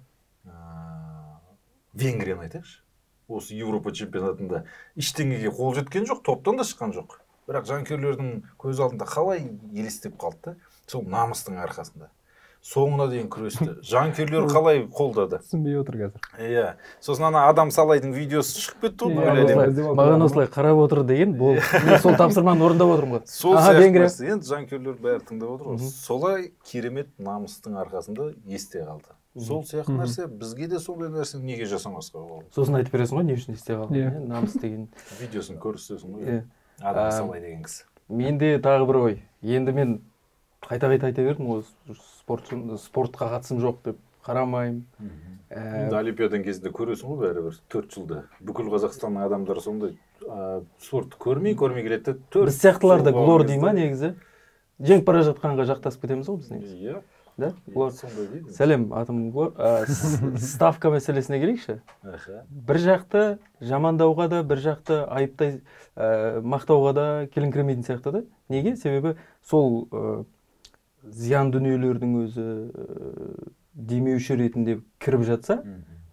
Венгрияны айтайықшы. Осы Еуропа чемпионатында ештеңеге қол жеткен жоқ, топтан да шыққан жоқ. Бірақ жанкүйерлердің көз алдында қалай елестеп қалды? Сол намыстың арқасында. Соңына дейін күресті. Жанкүйерлер қалай қолдады? Түсінбей отыр қазір. Сосын ана Адам Салайдың видеосы шығып кетті ғой. Маған осылай қарап отыр деген, мен сол тапсырманы орындап отырмын ғой. Сол сияқты енді жанкүйерлер бәрі тыңдап отыр ғой. Солай керемет намыстың арқасында есте қалды. Сол сияқты нәрсе бізге де сондай нәрсені неге жасамасқа болады. Сосын айтып бересің ғой, не үшін есте қалды? Намыс деген видеосын көрсетесің ғой. Адам Салай деген кісі. Менде тағы бір ой. Енді мен қайта-қайта айта бердім ғой, спортқа қатысым жоқ деп қарамаймын. Енді Олимпиадан кезінде көресің ғой бәрібір 4 жылда. Бүкіл Қазақстанның адамдары сондай спортты көрмей келеді. Біз сияқтыларды глор дей ма негізі? Жеңіп бара жатқанға жақтасып кетеміз ғой біз негізі. Да? Глор. Сәлем, атым Глор. Ставка мәселесіне келейікші. Бір жақты жамандауға да, бір жақты айыптай мақтауға да келіңкіремейтін сияқты да. Неге? Себебі сол зиян дүниелердің өзі демеуші ретінде кіріп жатса,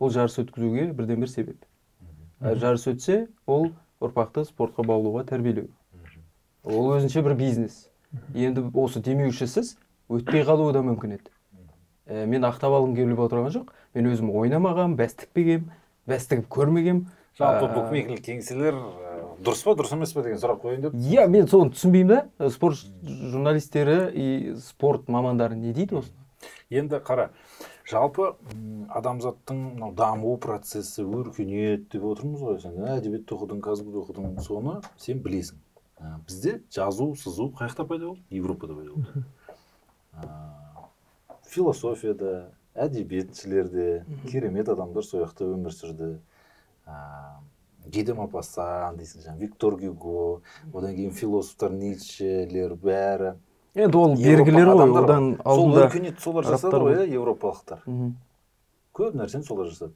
ол жарыс өткізуге бірден бір себеп. Жарыс өтсе, ол ұрпақты спортқа баулуға тәрбиелеу. Ол өзінше бір бизнес. Енді осы демеушісіз өтпей қалуы да мүмкін еді. Мен ақтап алғым келіп отырған жоқ. Мен өзім ойнамағам, бәстікпегем, бәстігіп көрмегем. Жалпы букмекерлік кеңселер дұрыс па, дұрыс емес пе деген сұрақ қойын деп. Мен соны түсінбеймін да. Спорт журналистері и спорт мамандары не дейді осыны? Енді қара, жалпы адамзаттың даму процесі, өркениет деп отырмыз ғой. Сен әдебиетті оқыдың, қазбуды оқыдың, соны сен білесің. Бізде жазу, сызу қайақта пайда болды? Европада пайда болды. Философияда, әдебиетшілерде керемет адамдар сояқта өмір сүрді. Гиде Мопассан дейсің, Виктор Гюго, одан кейін философтар Ницшелер бәрі. Енді ол белгілер ғой, одан алдында. Сол өркениет солар жасады ғой, европалықтар. Көп нәрсені солар жасады.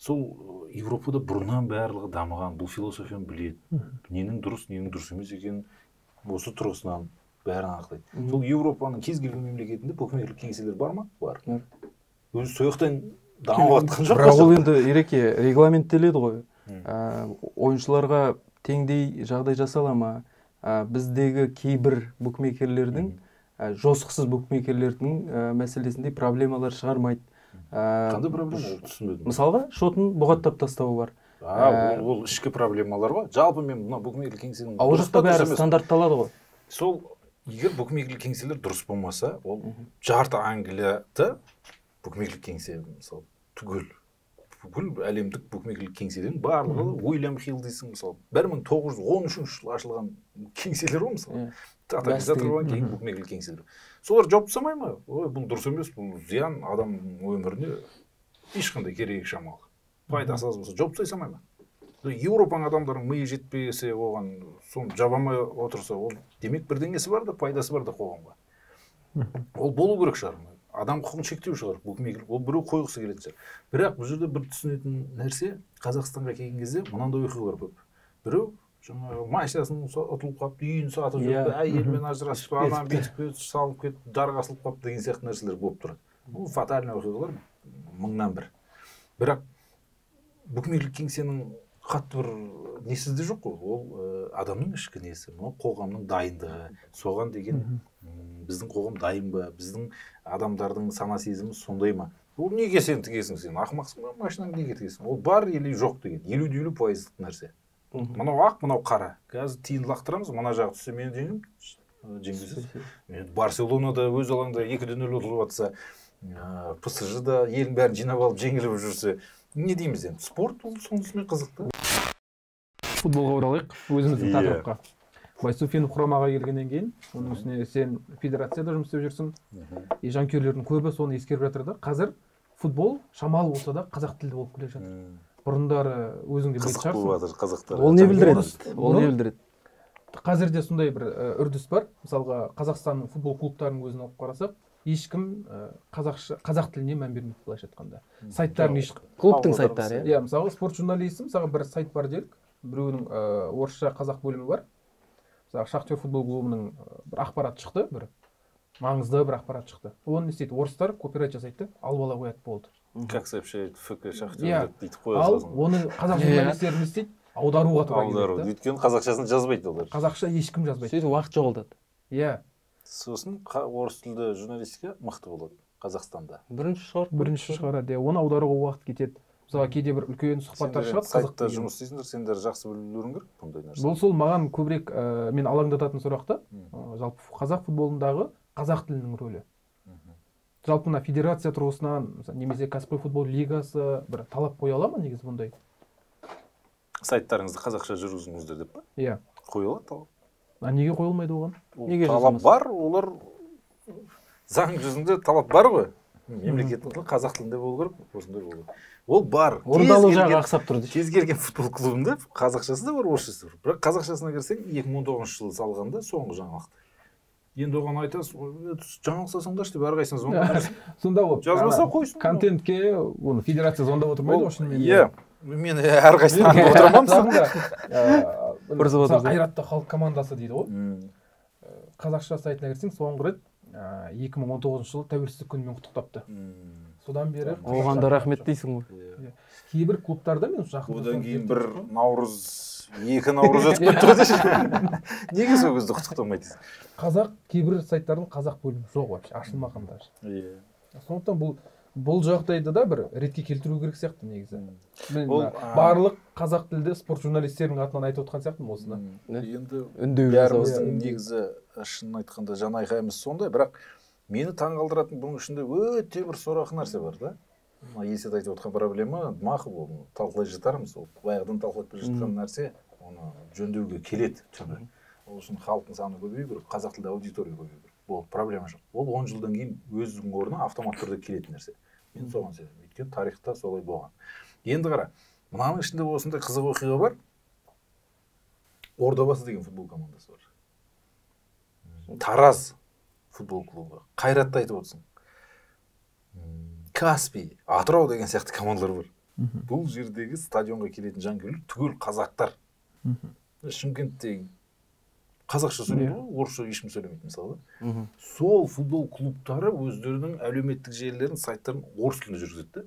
Сол Европада бұрыннан барлығы дамыған, бұл философияны біледі. Ненің дұрыс емес екенін осы тұрғысынан бәрін анықтайды. Сол Европаның кез келген мемлекетінде букмекерлік кеңселер бар ма? Бар. Өзі сояқтан дамып жатқан жоқ. Бірақ ол енді ереке регламенттеледі ғой. Ойыншыларға теңдей жағдай жасала ма? Біздегі кейбір букмекерлердің жосықсыз букмекерлердің мәселесінде проблемалар шығармайды. Қандай проблема ол, түсінбедім. Мысалға шотын бұғаттап тастауы бар. Ол ішкі проблемалар ғой. Жалпы мен мына букмекерлік кеңсенің ол жақта бәрі стандартталады ғой. Сол егер букмекерлік кеңселер дұрыс болмаса, ол жарты Англияда букмекерлік кеңсе мысалы бүкіл әлемдік букмекерлік кеңселердің барлығы Уильям Хилл дейсің мысалы 1913 жылы ашылған кеңселер ғой мысалы. Тотализатордан кейін букмекерлік кеңселер. Солар жауап жасамай ма? Ой, бұл дұрыс емес, бұл зиян адамның өміріне ешқандай керегі шамалы. Пайдасы аз болса жауап жасамай ма? Еуропаның адамдарының миы жетпесе, оған соны жабамай отырса, ол демек бірдеңесі бар да, пайдасы бар да қоғамға. Ол болу керек шығар. Адам құқығын шектеу шығар, букмекерлік. Ол біреу қойғысы келетін шығар. Бірақ бұл жерде бір түсінетін нәрсе, Қазақстанға келген кезде мынандай оқиғалар көп. Біреу жаңағы машинасын ұтылып қалып, үйін сатып жүрді, әйелмен ажырасып, адам бетіп салып кетіп, дарғасылып қалып деген сияқты нәрселер болып тұрады. Бұл фатальный оқиғалар мыңнан бір. Бірақ букмекерлік кеңсенің қатты бір несі де жоқ қой. Ол адамның ішкі несі, қоғамның дайындығы, соған деген біздің қоғам дайын ба, біздің адамдардың сана сезімі сондай ма? Ол неге сен тігесің, сен ақымақсың ба, машинаңды неге тігесің? Ол бар или жоқ деген 50-50% нәрсе. Мынау ақ, мынау қара. Қазір тиын лақтырамыз, мына жағы түссе мен жеңгізсіз. Барселонада өз алаңда 2-0 ұтылып жатса, ПСЖ-да елдің бәрін жинап алып жеңіліп жүрсе, не дейміз енді? Спорт ол сонысымен қызықты. Футболға оралайық, өзіміздің тақырыпқа. Байсуфин құрамаға келгеннен кейін, оның үстіне сен федерацияда жұмыс істеп жүрсің. Жанкүйерлердің көбі соны ескеріп жатыр да. Қазір футбол шамалы болса да қазақ тілді болып келе жатыр. Бұрындары өзіңде білетін шығарсың. Қызық болып жатыр қазақтар. Ол не білдіреді? Ол не білдіреді? Қазірде сондай бір үрдіс бар. Мысалға, Қазақстанның футбол клубтарының өзін алып қарасақ, ешкім қазақ тіліне мән бермейді былайша айтқанда. Сайттардың клубтың сайттары, иә, мысалға спорт журналисті, мысалға бір сайт бар делік. Біреуінің орысша қазақ бөлімі бар. Мысалы, Шахтер футбол клубының бір ақпарат шықты, бір маңызды бір ақпарат шықты. Оны не істейді? Орыстар копирайт жасайды, алып ала қояды болды. Как сообщает ФК Шахтер деп қоя салсын. Ал оны қазақ журналистері не істейді? Аударуға тура келеді. Өйткені қазақшасын жазбайды олар. Қазақша ешкім жазбайды. Сөйтіп уақыт жоғалтады. Иә. Сосын орыс тілді журналистика мықты болады Қазақстанда. Бірінші шығарады. Оны аударуға уақыт кетеді. Мысалы, кейде бір үлкен сұхбаттар шығады. Сайтта жұмыс істейсіңдер, сендер жақсы білуің керек бұндай нәрсе. Бұл сол маған көбірек мен алаңдататын сұрақта, жалпы қазақ футболындағы қазақ тілінің рөлі. Жалпы мына федерация тұрғысынан, немесе кәсіпқой футбол лигасы бір талап қоя ала ма негізі бұндай? Сайттарыңызды қазақша жүргізіңіздер деп па? Иә. Қоя алады талап. Неге қойылмайды оған? Талап бар, олар заң жүзінде талап бар ғой. Мемлекеттік тіл қазақ тілінде болу керек, осындай болу керек. Ол бар. Орындалу жағы ақсап тұрды. Кез келген футбол клубында қазақшасы да бар, орысшасы бар. Бірақ қазақшасына кірсең 2019 жылы салғанда соңғы жаңалықты. Енді оған айтасыз, жаңалық салсаңдаршы деп әрқайсыңыз оңға сонда ол жазбаса қойсын. Контентке оны федерация звондап отырмайды ғой шынымен. Иә. Мен әрқайсысына отырамын. Қайратты халық командасы дейді ғой. Қазақша сайтына кірсең соңғы рет 2019 жылы тәуелсіздік күнімен құттықтапты. Содан бері оған да рахмет дейсің ғой. Кейбір клубтарда мен жақын. Одан кейін бір екі наурыз өтіп кетті ғой. Неге сол кезде құттықтамайды? Қазақ кейбір сайттардың қазақ бөлімі жоқ вообще, ашылмаған даже. Иә. Сондықтан бұл жағдайды да бір ретке келтіру керек сияқты негізі. Мен барлық қазақ тілді спорт журналистерінің атынан айтып отқан сияқтымын осыны. Енді бәріміздің негізі шынын айтқанда жан айқайымыз сондай, бірақ мені таңғалдыратын бұның ішінде өте бір сорақы нәрсе бар да. Есет айтып отқан проблема мақұл, оны талқылай жатармыз. Ол баяғыдан талқылап келе жатқан нәрсе, оны жөндеуге келеді. Ол үшін халықтың саны көбею керек, қазақ тілді аудитория көбею керек. Ол проблема жоқ. Ол 10 жылдан кейін өзінің орнына автомат түрде келетін нәрсе. Мен соған сенемін. Өйткені тарихта солай болған. Енді қара, мынаның ішінде осындай қызық оқиға бар. Ордабасы деген футбол командасы бар. Тараз футбол клубы. Қайратты айтып отырсың. Каспий, Атырау деген сияқты командалар бар. Бұл жердегі стадионға келетін жанкүйерлер түгел қазақтар. Шымкенттегі қазақша сөйлейді ғой, орысша ешкім сөйлемейді мысалы. Сол футбол клубтары өздерінің әлеуметтік желілерін, сайттарын орыс тілінде жүргізеді.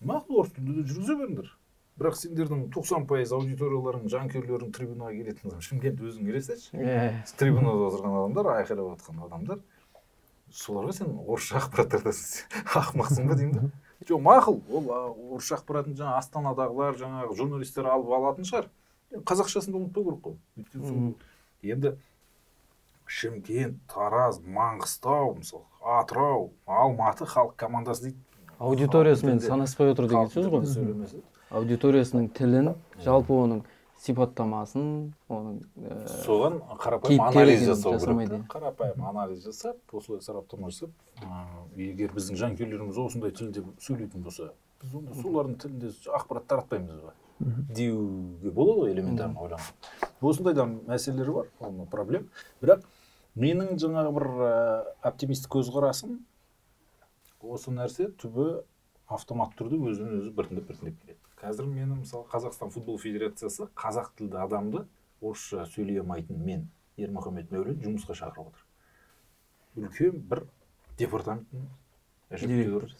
Мақұл, орыс тілінде жүргізе беріңдер. бірақ сендердің 90% аудиторияларың, жанкүйерлерің трибунаға келетін адам, Шымкент өзің елестетші. Трибунада отырған адамдар, айқайлап жатқан адамдар, соларға сен орысша ақпарат тартасың. Ақымақсың ба деймін да. Жоқ, мақұл, ол орысша ақпаратын жаңа Астанадағылар, жаңағы журналистер алып алатын шығар. Қазақшасын да ұмытпау керек қой. Өйткені енді Шымкент, Тараз, Маңғыстау, мысалы, Атырау, Алматы халық командасы дейді. Аудиториясымен санаспай отыр деген сөз ғой. Аудиториясының тілін, жалпы оның сипаттамасын, оның соған қарапайым анализ жасау керек. Қарапайым анализ жасап, осылай сараптама жасап, егер біздің жанкүйерлеріміз осындай тілде сөйлейтін болса, біз онда солардың тілінде ақпарат таратпаймыз ба? Деуге болады ғой, элементарно ойланып. Осындай да мәселелер бар, ол проблем. Бірақ менің жаңағы бір оптимистік көзқарасым, осы нәрсе түбі автомат түрде өзінен өзі біртіндеп келеді. Қазір мені мысалы Қазақстан футбол федерациясы қазақ тілді адамды орысша сөйлей алмайтын мен, Ермұхамед Мәулен, жұмысқа шақырып отыр. Үлкен бір департаменттің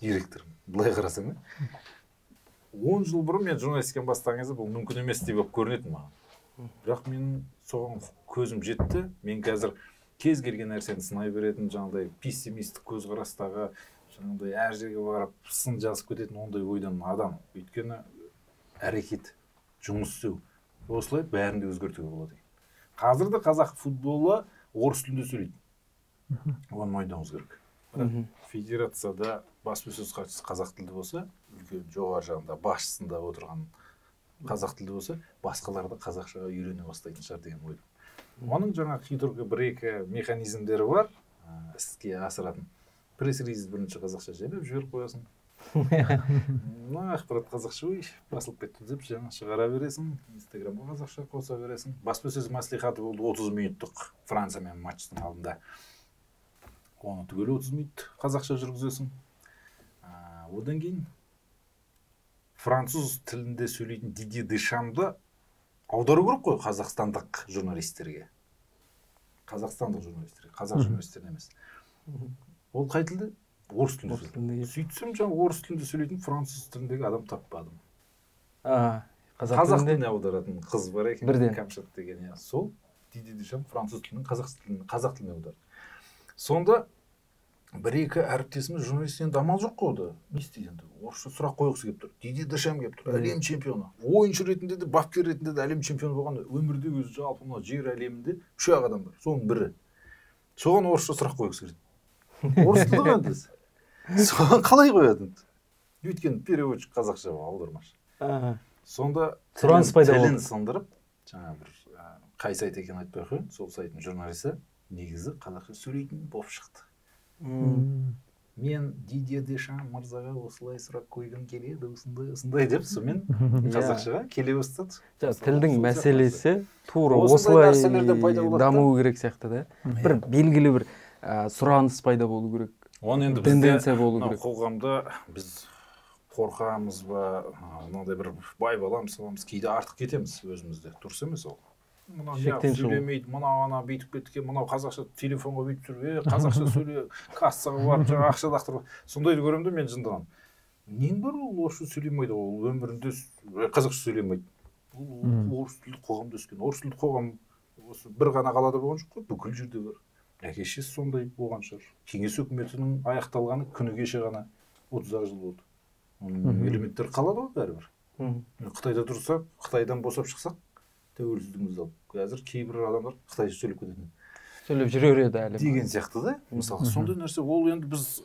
директоры. Былай қарасаң, 10 жыл бұрын мен журналистиканы бастаған кезде бұл мүмкін емес деп көрінетін маған. Бірақ менің соған көзім жетті. Мен қазір кез келген нәрсені сынай беретін, жаңағыдай пессимистік көзқарастағы, жаңағыдай әр жерге барып сын жазып кететін ондай ойдан адам. Өйткені әрекет, жұмыс істеу, осылай бәрін де өзгертуге болады. Қазірде қазақ футболы орыс тілінде сөйлейді. Оны мойындауымыз керек. Федерацияда баспасөз хатшысы қазақ тілді болса, үлкен жоғары жағында басшысында отырған қазақ тілді болса, басқалар да қазақшаға үйрене бастайтын шығар деген ойдым. Оның жаңа хитргі бір-екі механизмдері бар, іске асыратын. Пресс-релиз бірінші қазақша жайлап жіберіп қоясың. Ақпарат қазақша басылып кетті деп жаңа шығара бересің, Инстаграмға қазақша қоса бересің. Баспасөз мәслихаты болды 30 минуттық Франциямен матчтың алдында. Оны түгел 30 минут қазақша жүргізесің. Одан кейін француз тілінде сөйлейтін Диди Дешамды аудару керек қой қазақстандық журналистерге. Қазақстандық журналистерге, қазақ журналистеріне емес. Ол қай тілде? Орыс тілінде. Сөйтсем жаңа орыс тілінде сөйлейтін француз тіліндегі адам таппадым. Қазақ тіліне аударатын қыз бар екен, Камшат деген. Сол Диди Дешам француз тілінен қазақ тіліне аударды. Сонда бір-екі әріптесіміз журналистен дамал жоқ қойды. Не істейді енді? Орысша сұрақ қойғысы келіп тұр. Диди Дешам келіп тұр. Әлем чемпионы. Ойыншы ретінде де, бапкер ретінде де әлем чемпионы болған өмірде өзі жалпы мына жер әлемінде 3 адам бар. Соның бірі. Соған орысша сұрақ қойғысы келеді. Орыс тілі ғой енді. Соған қалай қояды? Өйткені переводчик қазақша аудармашы. Сонда сұраныс пайда болды. Тілін сындырып, жаңа бір қай сайт екенін айтпай ақ қояйын, сол сайттың журналисі негізі қазақша сөйлейтін болып шықты. Мен Диди Дешам мырзаға осылай сұрақ қойғым келеді, осындай деп, сонымен қазақшаға келе бастады. Тілдің мәселесі тура осылай даму керек сияқты да. Бір белгілі бір сұраныс пайда болу керек. Тенденция болу керек. Қоғамда біз қорқамыз ба, мынандай бір бай баламыз, кейде артық кетеміз өзімізде. Дұрыс емес ол. Мынау сөйлемейді, мынау ана бүйтіп кеткен, мынау қазақша телефонға бүйтіп жүр, қазақша сөйле, кассаға барып, жаңа ақша лақтырып. Сондайды көремін де мен жындаған. Нең бар ол орысша сөйлемейді, ол өмірінде қазақша сөйлемейді. Ол орыс тілді қоғамда өскен. Орыс тілді қоғам осы бір ғана қалада болған жоқ қой, бүкіл жерде бар. Әке-шешесі сондай болған шығар. Кеңес өкіметінің аяқталғаны күні кеше ғана 30 жыл болды. Оның элементтері қалады ғой бәрібір. Қытайда тұрсақ, Қытайдан босап шықсақ, тәуелсіздігімізді алып. Қазір кейбір адамдар қытайша сөйлеп кетеді. Сөйлеп жүре береді әлі. Деген сияқты да. Мысалы, сондай нәрсе, ол енді біз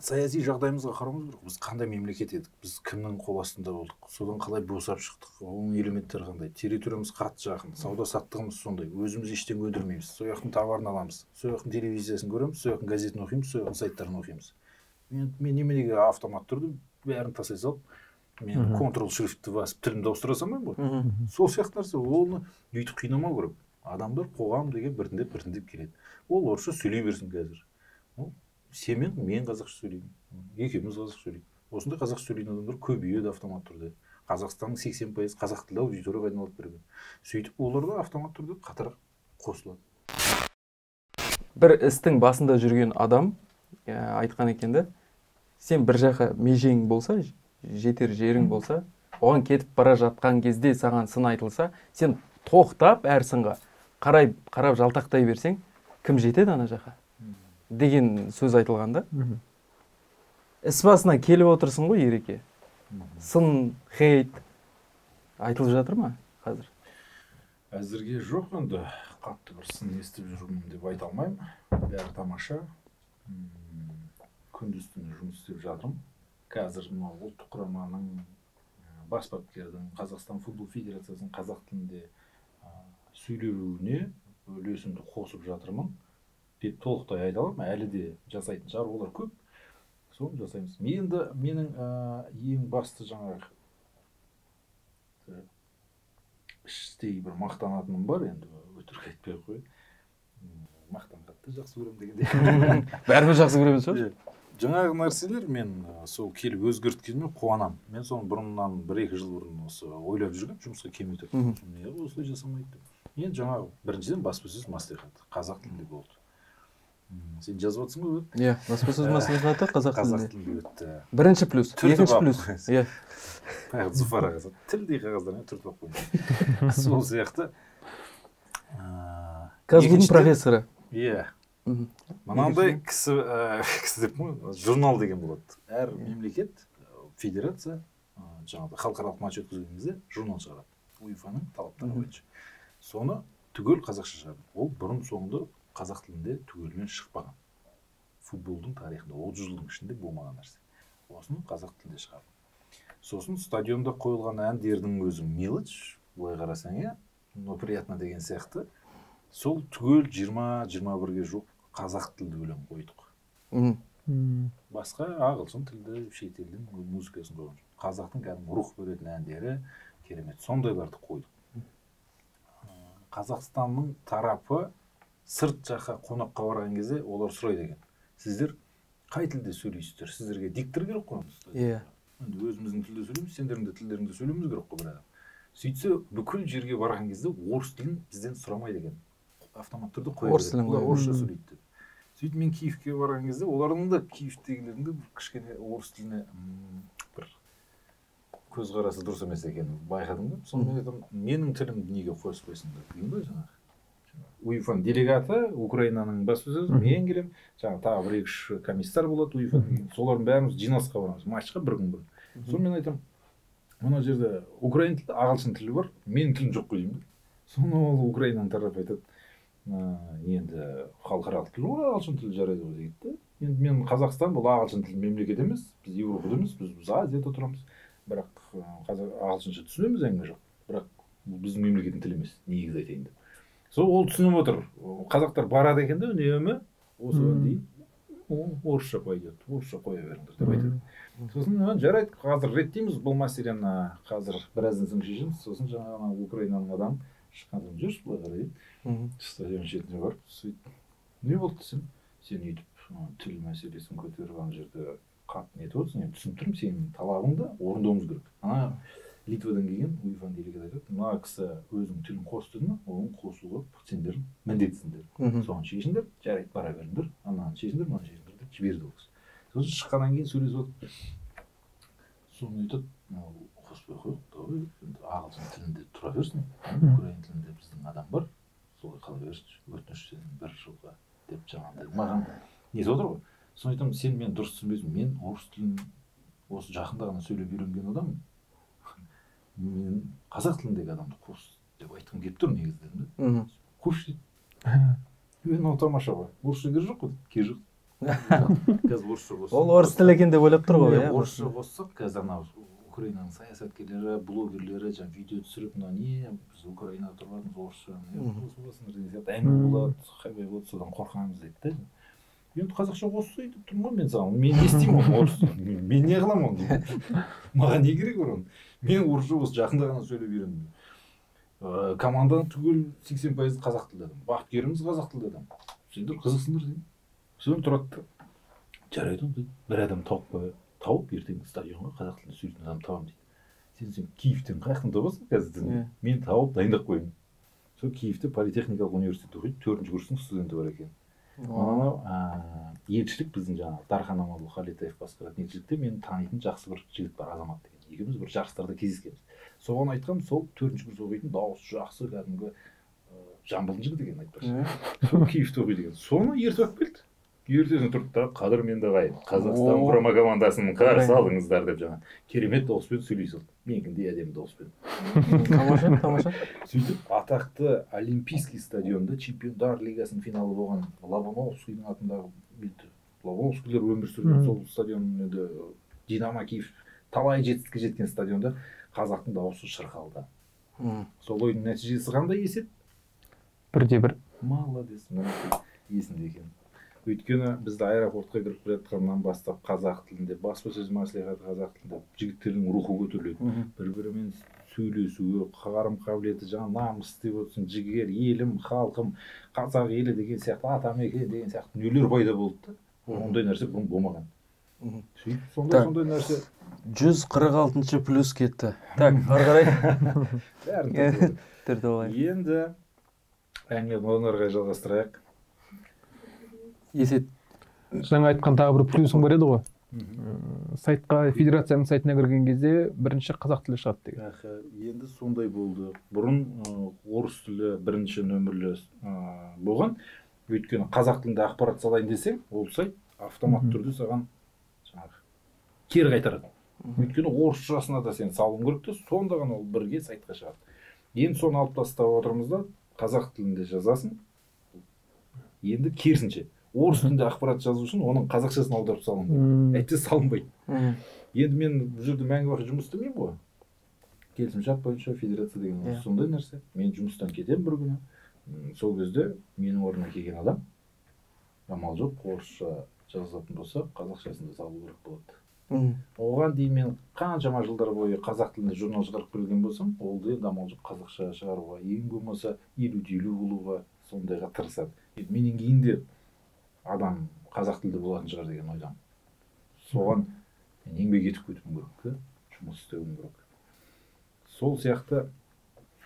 саяси жағдайымызға қарауымыз керек. Біз қандай мемлекет едік? Біз кімнің қол астында болдық? Содан қалай босап шықтық? Оның элементтері қандай? Территориямыз қатты жақын. Сауда саттығымыз сондай. Өзіміз ештеңе өндірмейміз. Сол жақтың товарын аламыз. Сол жақтың телевизиясын көреміз, сол жақтың газетін оқимыз, сол жақтың сайттарын оқимыз. Мен неменеге автомат түрде бәрін тастай салып, мен контрол шрифтті басып тілімді ауыстыра салмаймын ғой. Сол сияқты нәрсе, оны бүйтіп қинамау керек. Адамдар қоғам деген біртіндеп келеді. Ол орысша сөйлей берсін қазір. Сен мен қазақша сөйлеймін. Екеуміз қазақша сөйлейміз. Осындай қазақша сөйлейтін адамдар көбейеді автомат түрде. Қазақстанның 80% қазақ тілді аудиторияға айналып берген. Сөйтіп олар да автомат түрде қатар қосылады. Бір істің басында жүрген адам айтқан екен де, сен бір жаққа межең болса, жетер жерің болса, оған кетіп бара жатқан кезде саған сын айтылса, сен тоқтап әр сынға қарап жалтақтай берсең, кім жетеді ана жаққа деген сөз айтылған да. Іс басына келіп отырсың ғой, Ереке. Сын, хейт айтылып жатыр ма қазір? Әзірге жоқ, енді қатты бір сын естіп жүрмін деп айта алмаймын. Бәрі тамаша. Күндіз-түні жұмыс істеп жатырмын. Қазір мынау ұлттық құраманың, бас бапкердің, Қазақстан футбол федерациясының қазақ тілінде сөйлеуіне үлесімді қосып жатырмын деп толықтай айта аламын. Әлі де жасайтын шаруалар көп. Соны жасаймыз. Енді менің ең басты жаңағы іштей бір мақтанатыным бар, енді өтірік айтпай ақ қояйын. Мақтанғанды жақсы көремін дегенде. Бәрібір жақсы көреміз ба? Жаңағы нәрселер мен сол келіп өзгерткеніме қуанамын. Мен соны бұрыннан 1-2 жыл бұрын осы ойлап жүргем, жұмысқа келмей тұрып. Неге осылай жасамайды деп. Енді жаңағы біріншіден баспасөз мәслихаты қазақ тілінде болды. Сен жазып отырсың ғой? Иә, баспасөз мәслихаты қазақ тілінде өтті. Бірінші плюс, екінші плюс. Иә. Зуфар ағасы тілдей қағаздармен түртіп қойды. Сол сияқты. Казгудың профессоры. Иә. Мынандай кісі деп журнал деген болады. Әр мемлекет, федерация жаңағы халықаралық матч өткізген кезде журнал шығарады. УЕФА-ның талаптары бойынша. Соны түгел қазақша шығарды. Ол бұрын соңды қазақ тілінде түгелмен шықпаған. Футболдың тарихында 30 жылдың ішінде болмаған нәрсе. Осыны қазақ тілінде шығарды. Сосын стадионда қойылған әндердің өзі мелочь, былай қарасаң, но приятно деген сияқты. Сол түгел 20-21-ге жоқ қазақ тілді өлең қойдық. Басқа ағылшын тілді, шет елдің музыкасын қойған жоқ. Қазақтың кәдімгі рух беретін әндері керемет. Сондайларды қойдық. Қазақстанның тарапы сырт жаққа қонаққа барған кезде олар сұрайды екен. Сіздер қай тілде сөйлейсіздер? Сіздерге диктор керек қой. Иә. Енді өзіміздің тілде сөйлейміз, сендердің де тілдеріңде сөйлеуіміз керек қой бір адам. Сөйтсе бүкіл жерге барған кезде орыс тілін бізден сұрамайды екен. Автомат түрде қоя береді. Олар орысша сөйлейді. Сөйтіп мен Киевке барған кезде олардың да Киевтегілердің де кішкене орыс тіліне бір көзқарасы дұрыс емес екенін байқадым да. Сонымен айтамын, менің тілімді неге қоспайсыңдар деген ғой жаңағы. УЕФА-ның делегаты, Украинаның баспасөзі, мен келем, жаңағы тағы 1-2 комиссар болады УЕФА-ның. Солардың бәріміз жиналысқа барамыз, матчқа бір күн бұрын. Сонымен айтамын, мына жерде украин тілі, ағылшын тілі бар, менің тілім жоқ қой деймін. Соны ол Украинаның тарапы айтады, енді халықаралық тіл ғой, ағылшын тілі жарайды ғой дейді. Енді мен Қазақстан бұл ағылшын тілі мемлекет емес, біз Европада емес, біз Азияда тұрамыз. Бірақ ағылшынша түсінеміз, әңгіме жоқ. Бірақ біздің мемлекеттің тілі емес, негізі айтайын деп. Сол ол түсініп отыр. Қазақтар барады екен де үнемі осыған дейін орысша пойдет, орысша қоя беріңдер деп айтады. Сосын жарайды, қазір реттейміз бұл мәселені, қазір біраздан соң шешеміз. Сосын жаңағы Украинаның адам шыққан соң жүрші былай қарайды. Стадион шетіне барып, сөйтіп, не болды сен? Сен өйтіп тіл мәселесін көтеріп ана жерде қатты нетіп отырсың, енді түсініп тұрмын, сенің талабыңды орындауымыз керек. Ана Литвадан келген УЕФА-ның делегаты айтады, мына кісі өзінің тілін қосты ма, оны қосуға сендер міндеттісіңдер. Соны шешіңдер, жарайды, бара беріңдер, ананы шешіңдер, мынаны шешіңдер деп жіберді ол кісі. Сосын шыққаннан кейін сөйлесіп отыр. Соны айтады, қоспай қойық, ағылшын тілінде тұра берсін, украин тілінде біздің адам бар, солай қала берсін, өтініш бір жылға деп жаңағыдай маған нетіп отыр ғой. Соны айтамын, сен мен дұрыс түсінбейсің, мен орыс тілін осы жақында ғана сөйлеп үйренген адаммын. Мен қазақ тіліндегі адамды қос деп айтқым келіп тұр негізінде. Қош дейді. Мынау тамаша ғой. Орысша керегі жоқ қой. Керегі жоқ. Қазір орысша қоссақ. Ол орыс тілі екен деп ойлап тұр ғой. Орысша қоссақ, қазір анау Украинаның саясаткерлері, блогерлері жаңа видео түсіріп, мына не біз Украинада тұрғанбыз орысша қосыласыңдар деген сияқты әңгіме болады, хайбай болады, содан қорқамыз дейді да. Енді қазақша қосса деп тұрмын ғой мен саған. Мен не істеймін оны орысша? Мен не қыламын оны дейді. Маған не керек оны? Мен орысша осы жақында ғана сөйлеп үйрендім. Команданың түгел 80% қазақ тілді адам. Бапкеріміз қазақ тілді адам. Сендер қызықсыңдар деймін. Содан тұрады. Жарайды дейді. Бір адам тауып ертеңгі стадионға қазақ тілінде сөйлейтін адам табамын дейді. Сен Киевтен қаяқтан табасың қазір? Мен тауып дайындап қоямын. Сол Киевте политехникалық университетте оқиды, 4-ші курстың студенті бар екен. Анау елшілік біздің жаңағы Дархан Аманұлы Қалетаев басқаратын елшілікте мен танитын жақсы бір жігіт бар, Азамат деген. екеуміз бір жарыстарда кездескенбіз. Соған айтқам, сол 4-ші курс оқитын, дауысы жақсы, кәдімгі Жамбылдың жігіті екен айтпақшы. Сол Киевте оқиды екен. Соны ертіп алып келді. Ертесіне тұрды да, қадірменді ағайын, Қазақстан құрама командасын қарсы алыңыздар деп жаңа керемет дауыспен сөйлей салды. Менікіндей әдемі дауыспен. Тамаша. Сөйтіп атақты Олимпийский стадионда Чемпиондар лигасының финалы болған Лобановскийдің атындағы Лобановскийлер өмір сүрген сол стадион, енді Динамо Киев талай жетістікке жеткен стадионда қазақтың дауысы шырқалды. Сол ойынның нәтижесі қандай есет? 1-1. Молодец, есінде екен. Өйткені бізді аэропортқа кіріп жатқаннан бастап қазақ тілінде, баспасөз мәслихаты қазақ тілінде, жігіттердің рухы көтеріледі. Бір-бірімен сөйлесуге, қарым-қабілеті, жаңа намыс деп отырсын, жігер, елім, халқым, қазақ елі деген сияқты, атамекен деген сияқты нелер пайда болды да. Ондай нәрсе бұрын болмаған. Сөйтіп сондай нәрсе 146 плюс кетті. Так, ары қарай. Бәрін түрді олай. Енді әңгімені одан әрі қарай жалғастырайық. Есет. Жаңа айтқан тағы бір плюсың бар еді ғой. Сайтқа, федерацияның сайтына кірген кезде бірінші қазақ тілі шығады деген. Енді сондай болды. Бұрын орыс тілі бірінші нөмірлі болған. Өйткені қазақ тілінде ақпарат салайын десең, ол сайт автомат түрде саған кері қайтарады. Өйткені орысшасына да сен салуың керек те, сонда ғана ол бірге сайтқа шығады. Енді соны алып тастап отырмыз да, қазақ тілінде жазасың. Енді керісінше орыс тілінде ақпарат жазу үшін оның қазақшасын аударып салуың керек. Әйтсе салынбайды. Енді мен бұл жерде мәңгі бақи жұмыс істемеймін ғой. Келісімшарт бойынша федерация деген сондай нәрсе. Мен жұмыстан кетемін бір күні. Сол кезде менің орныма келген адам амал жоқ, орысша жазатын болса, қазақшасын да салу керек болады. Оған дейін мен қаншама жылдар бойы қазақ тілінде журнал шығарып келген болсам, ол да енді амал жоқ, қазақша шығаруға, ең болмаса 50-50 болуға, сондайға тырысады. Менен кейін де адам қазақ тілді болатын шығар деген ойдамын. Соған еңбек етіп кетуім керек, жұмыс істеуім керек. Сол сияқты,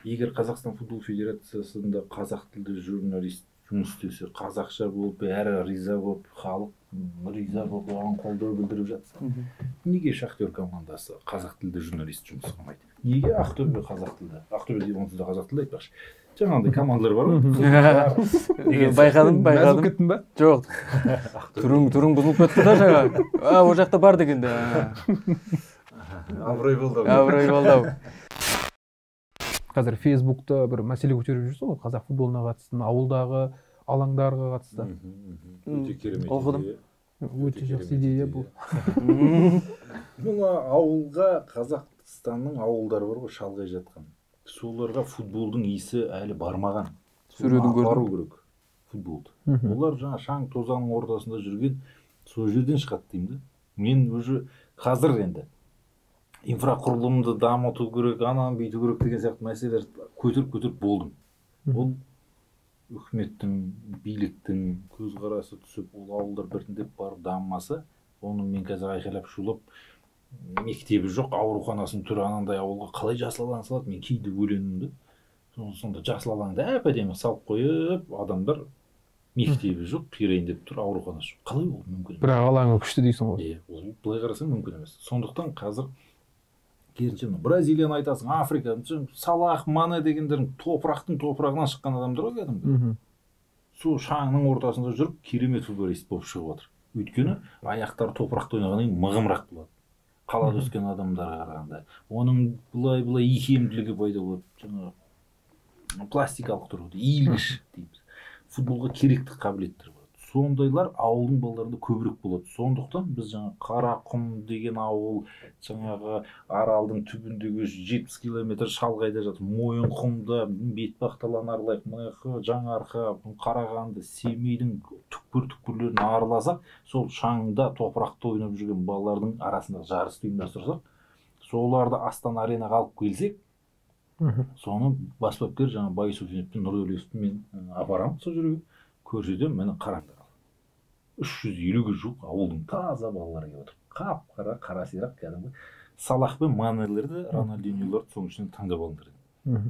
егер Қазақстан футбол федерациясында қазақ тілді журналист жұмыс істесе, қазақша болып, әрі риза болып, халық риза болып, оған қолдау білдіріп жатса, неге Шахтер командасы қазақ тілді журналист жұмыс қылмайды? Неге Ақтөбе қазақ тілді? Ақтөбеде онсыз да қазақ тілді айтпақшы. Жаңағындай командалар бар ғой. Байқадым. Мәзіп кеттің ба? Жоқ. Түрің бұзылып кетті да жаңа. О жақта бар дегенде. Абырой болды. Қазір Фейсбукта бір мәселе көтеріп жүрсіз ғой, қазақ футболына қатысты, ауылдағы алаңдарға қатысты. Өте керемет. Оқыдым. Өте жақсы идея бұл. Бұл ауылға, Қазақстанның ауылдары бар ғой, шалғай жатқан. Соларға футболдың иісі әлі бармаған. Сүретін бару керек футболды. Олар жаңа шаң тозаңның ортасында жүрген, сол жерден шығады деймін да. Мен уже қазір енді инфрақұрылымды дамыту керек, ананы бүйту керек деген сияқты мәселелер көтеріп болдым. Ол үкіметтің, биліктің көзқарасы түсіп, ол ауылдар біртіндеп барып дамымаса, оны мен қазір айқайлап шулап, мектебі жоқ, ауруханасының түрі анандай ауылға қалай жасыл алаң салады, мен кейде өлемін да. Сонда жасыл алаңды әп-әдемі салып қойып, адамдар мектебі жоқ, қирайын деп тұр, ауруханасы жоқ. Қалай ол мүмкін? Бірақ алаңы күшті дейсің ғой. Ол былай қарасаң мүмкін емес. Сондықтан қазір керісінше Бразилияны айтасың, Африка, Салах, Мане дегендердің топырағынан шыққан адамдар ғой кәдімгі. Сол шаңның ортасында жүріп, керемет футболист болып шығып отыр. Өйткені аяқтары топырақта ойнағаннан кейін мығымырақ болады. Қалада өскен адамдарға қарағанда. Оның былай икемділігі пайда болады. Жаңағы пластикалық тұрғыда иілгіш дейміз. Футболға керекті қабілеттер болады. Сондайлар ауылдың балаларында көбірек болады. Сондықтан біз жаңа Қарақұм деген ауыл, жаңағы Аралдың түбіндегі 70 километр шалғайда жатыр. Мойынқұмда, Бетпақталаны аралайық, Жаңарқа, Қарағанды, Семейдің түкпір-түкпірлерін араласақ, сол шаңда топырақта ойнап жүрген балалардың арасында жарысты ұйымдастырсақ, соларды Астана аренаға алып келсек, соны бас бапкер жаңа Байсуфинов пен Нұрдәулетовті мен апарамын сол жерге, көрсетемін, мені қараңдар. 350-ге жуық ауылдың таза балалары келіп отыр. Қап-қара, қара сирақ кәдімгі. Салах пен Манелерді, Рональдиньоларды соның ішінен таңдап алыңдар.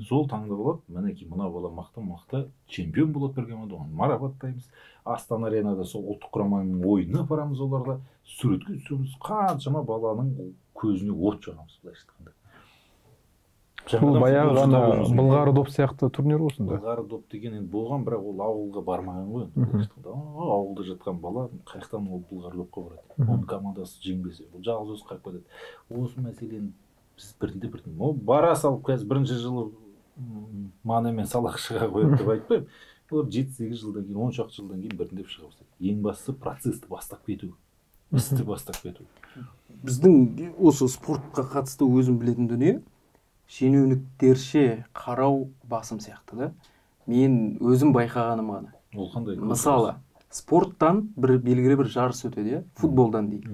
сол таңда болады, мінекей мына бала мықты чемпион болады бір команда, оны марапаттаймыз. Астана аренада сол ұлттық құраманың ойынына апарамыз, оларда суретке түсіреміз, қаншама баланың көзіне от жағамыз, былайша айтқанда. Бұл баяғы ғана Былғары доп сияқты турнир осында. Былғары доп деген енді болған, бірақ ол ауылға бармаған ғой. Ауылда жатқан бала қаяқтан ол Былғары допқа барады. Оның командасы жеңбесе, бұл жалғыз өзі қайып кетеді. Осы мәселені біз бірінде ол бара салып, қазір бірінші жылы манамен салақ шыға қойып деп айтпаймын. Олар 7-8 жылдан кейін, 10 шақты жылдан кейін біріндеп шыға бастайды. Ең бастысы процесті бастап кету, істі бастап кету. Біздің осы спортқа қатысты өзім білетін дүние, шенеуніктерше қарау басым сияқты да. Мен өзім байқағаным ғана. Ол қандай? Мысалы, спорттан бір белгілі бір жарыс өтеді, футболдан дейік.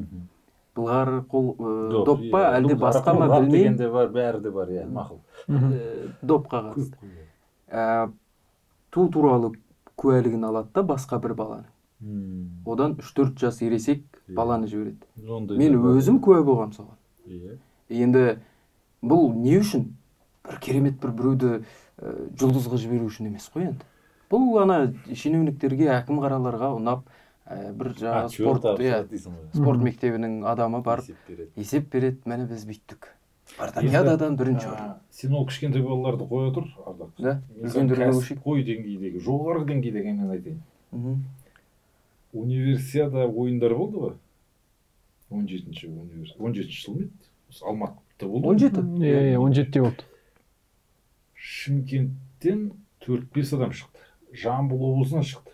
Былғары доп па, әлде басқа ма білмеймін. Дегенде бар, бәрі де бар, мақұл. Допқа қатысты. Ту туралы куәлігін алады да басқа бір баланы. Одан 3-4 жас ересек баланы жібереді. Мен өзім куә болғам соған. Енді бұл не үшін? Бір керемет біреуді жұлдызға жіберу үшін емес қой енді. Бұл ана шенеуніктерге, әкім қараларға ұнап, бір жаңа спорт мектебінің адамы барып есеп береді, мәне біз бүйттік. Спартакиададан бірінші орын. Сен ол кішкентай балаларды қоя тұр, Ардақ. Да, үлкендерге өшейік. Қой деңгейдегі, жоғарғы деңгейдегі мен айтайын. Универсиада ойындар болды ба? 17-ші жыл ме еді? Алматыда болды. 17? 17-де болды. Шымкенттен 4-5 адам шықты. Жамбыл облысынан шықты.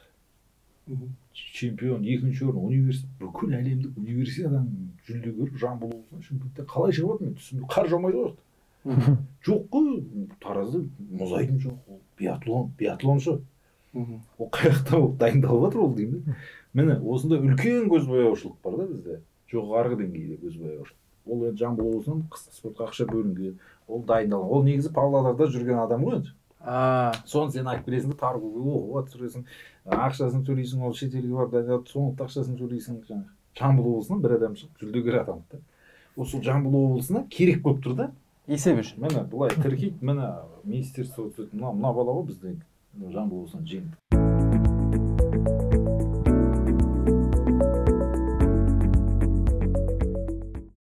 Чемпион, екінші орын, университет, бүкіл әлемдік универсиаданың жүлдегері Жамбыл облысынан Шымкенттен қалай шығып мен түсінбей, қар жаумайды ғой. Жоқ қой, Таразда мұз айдын жоқ, биатлоншы. Ол қаяқта ол дайындалып жатыр ол деймін. Міне, осында үлкен көзбояушылық бар да бізде. Жоғарғы деңгейде көзбояушылық. Ол енді Жамбыл облысынан қысқы спортқа ақша бөлінген, ол дайындалған. Ол негізі Павлодарда жүрген адам ғой енді. Соны сен айтып бересің, тарғылы оқуға түсіресің, ақшасын төлейсің, ол шетелге барып дайындалып, соңғы ақшасын төлейсің. Жамбыл облысынан бір адам шығып жүлдегер атанды. Осы Жамбыл облысына керек болып тұр да. Есеп үшін. Міне, бұлай тіркейді, міне министерство мына бала ғой біздің Жамбыл облысынан жеңді.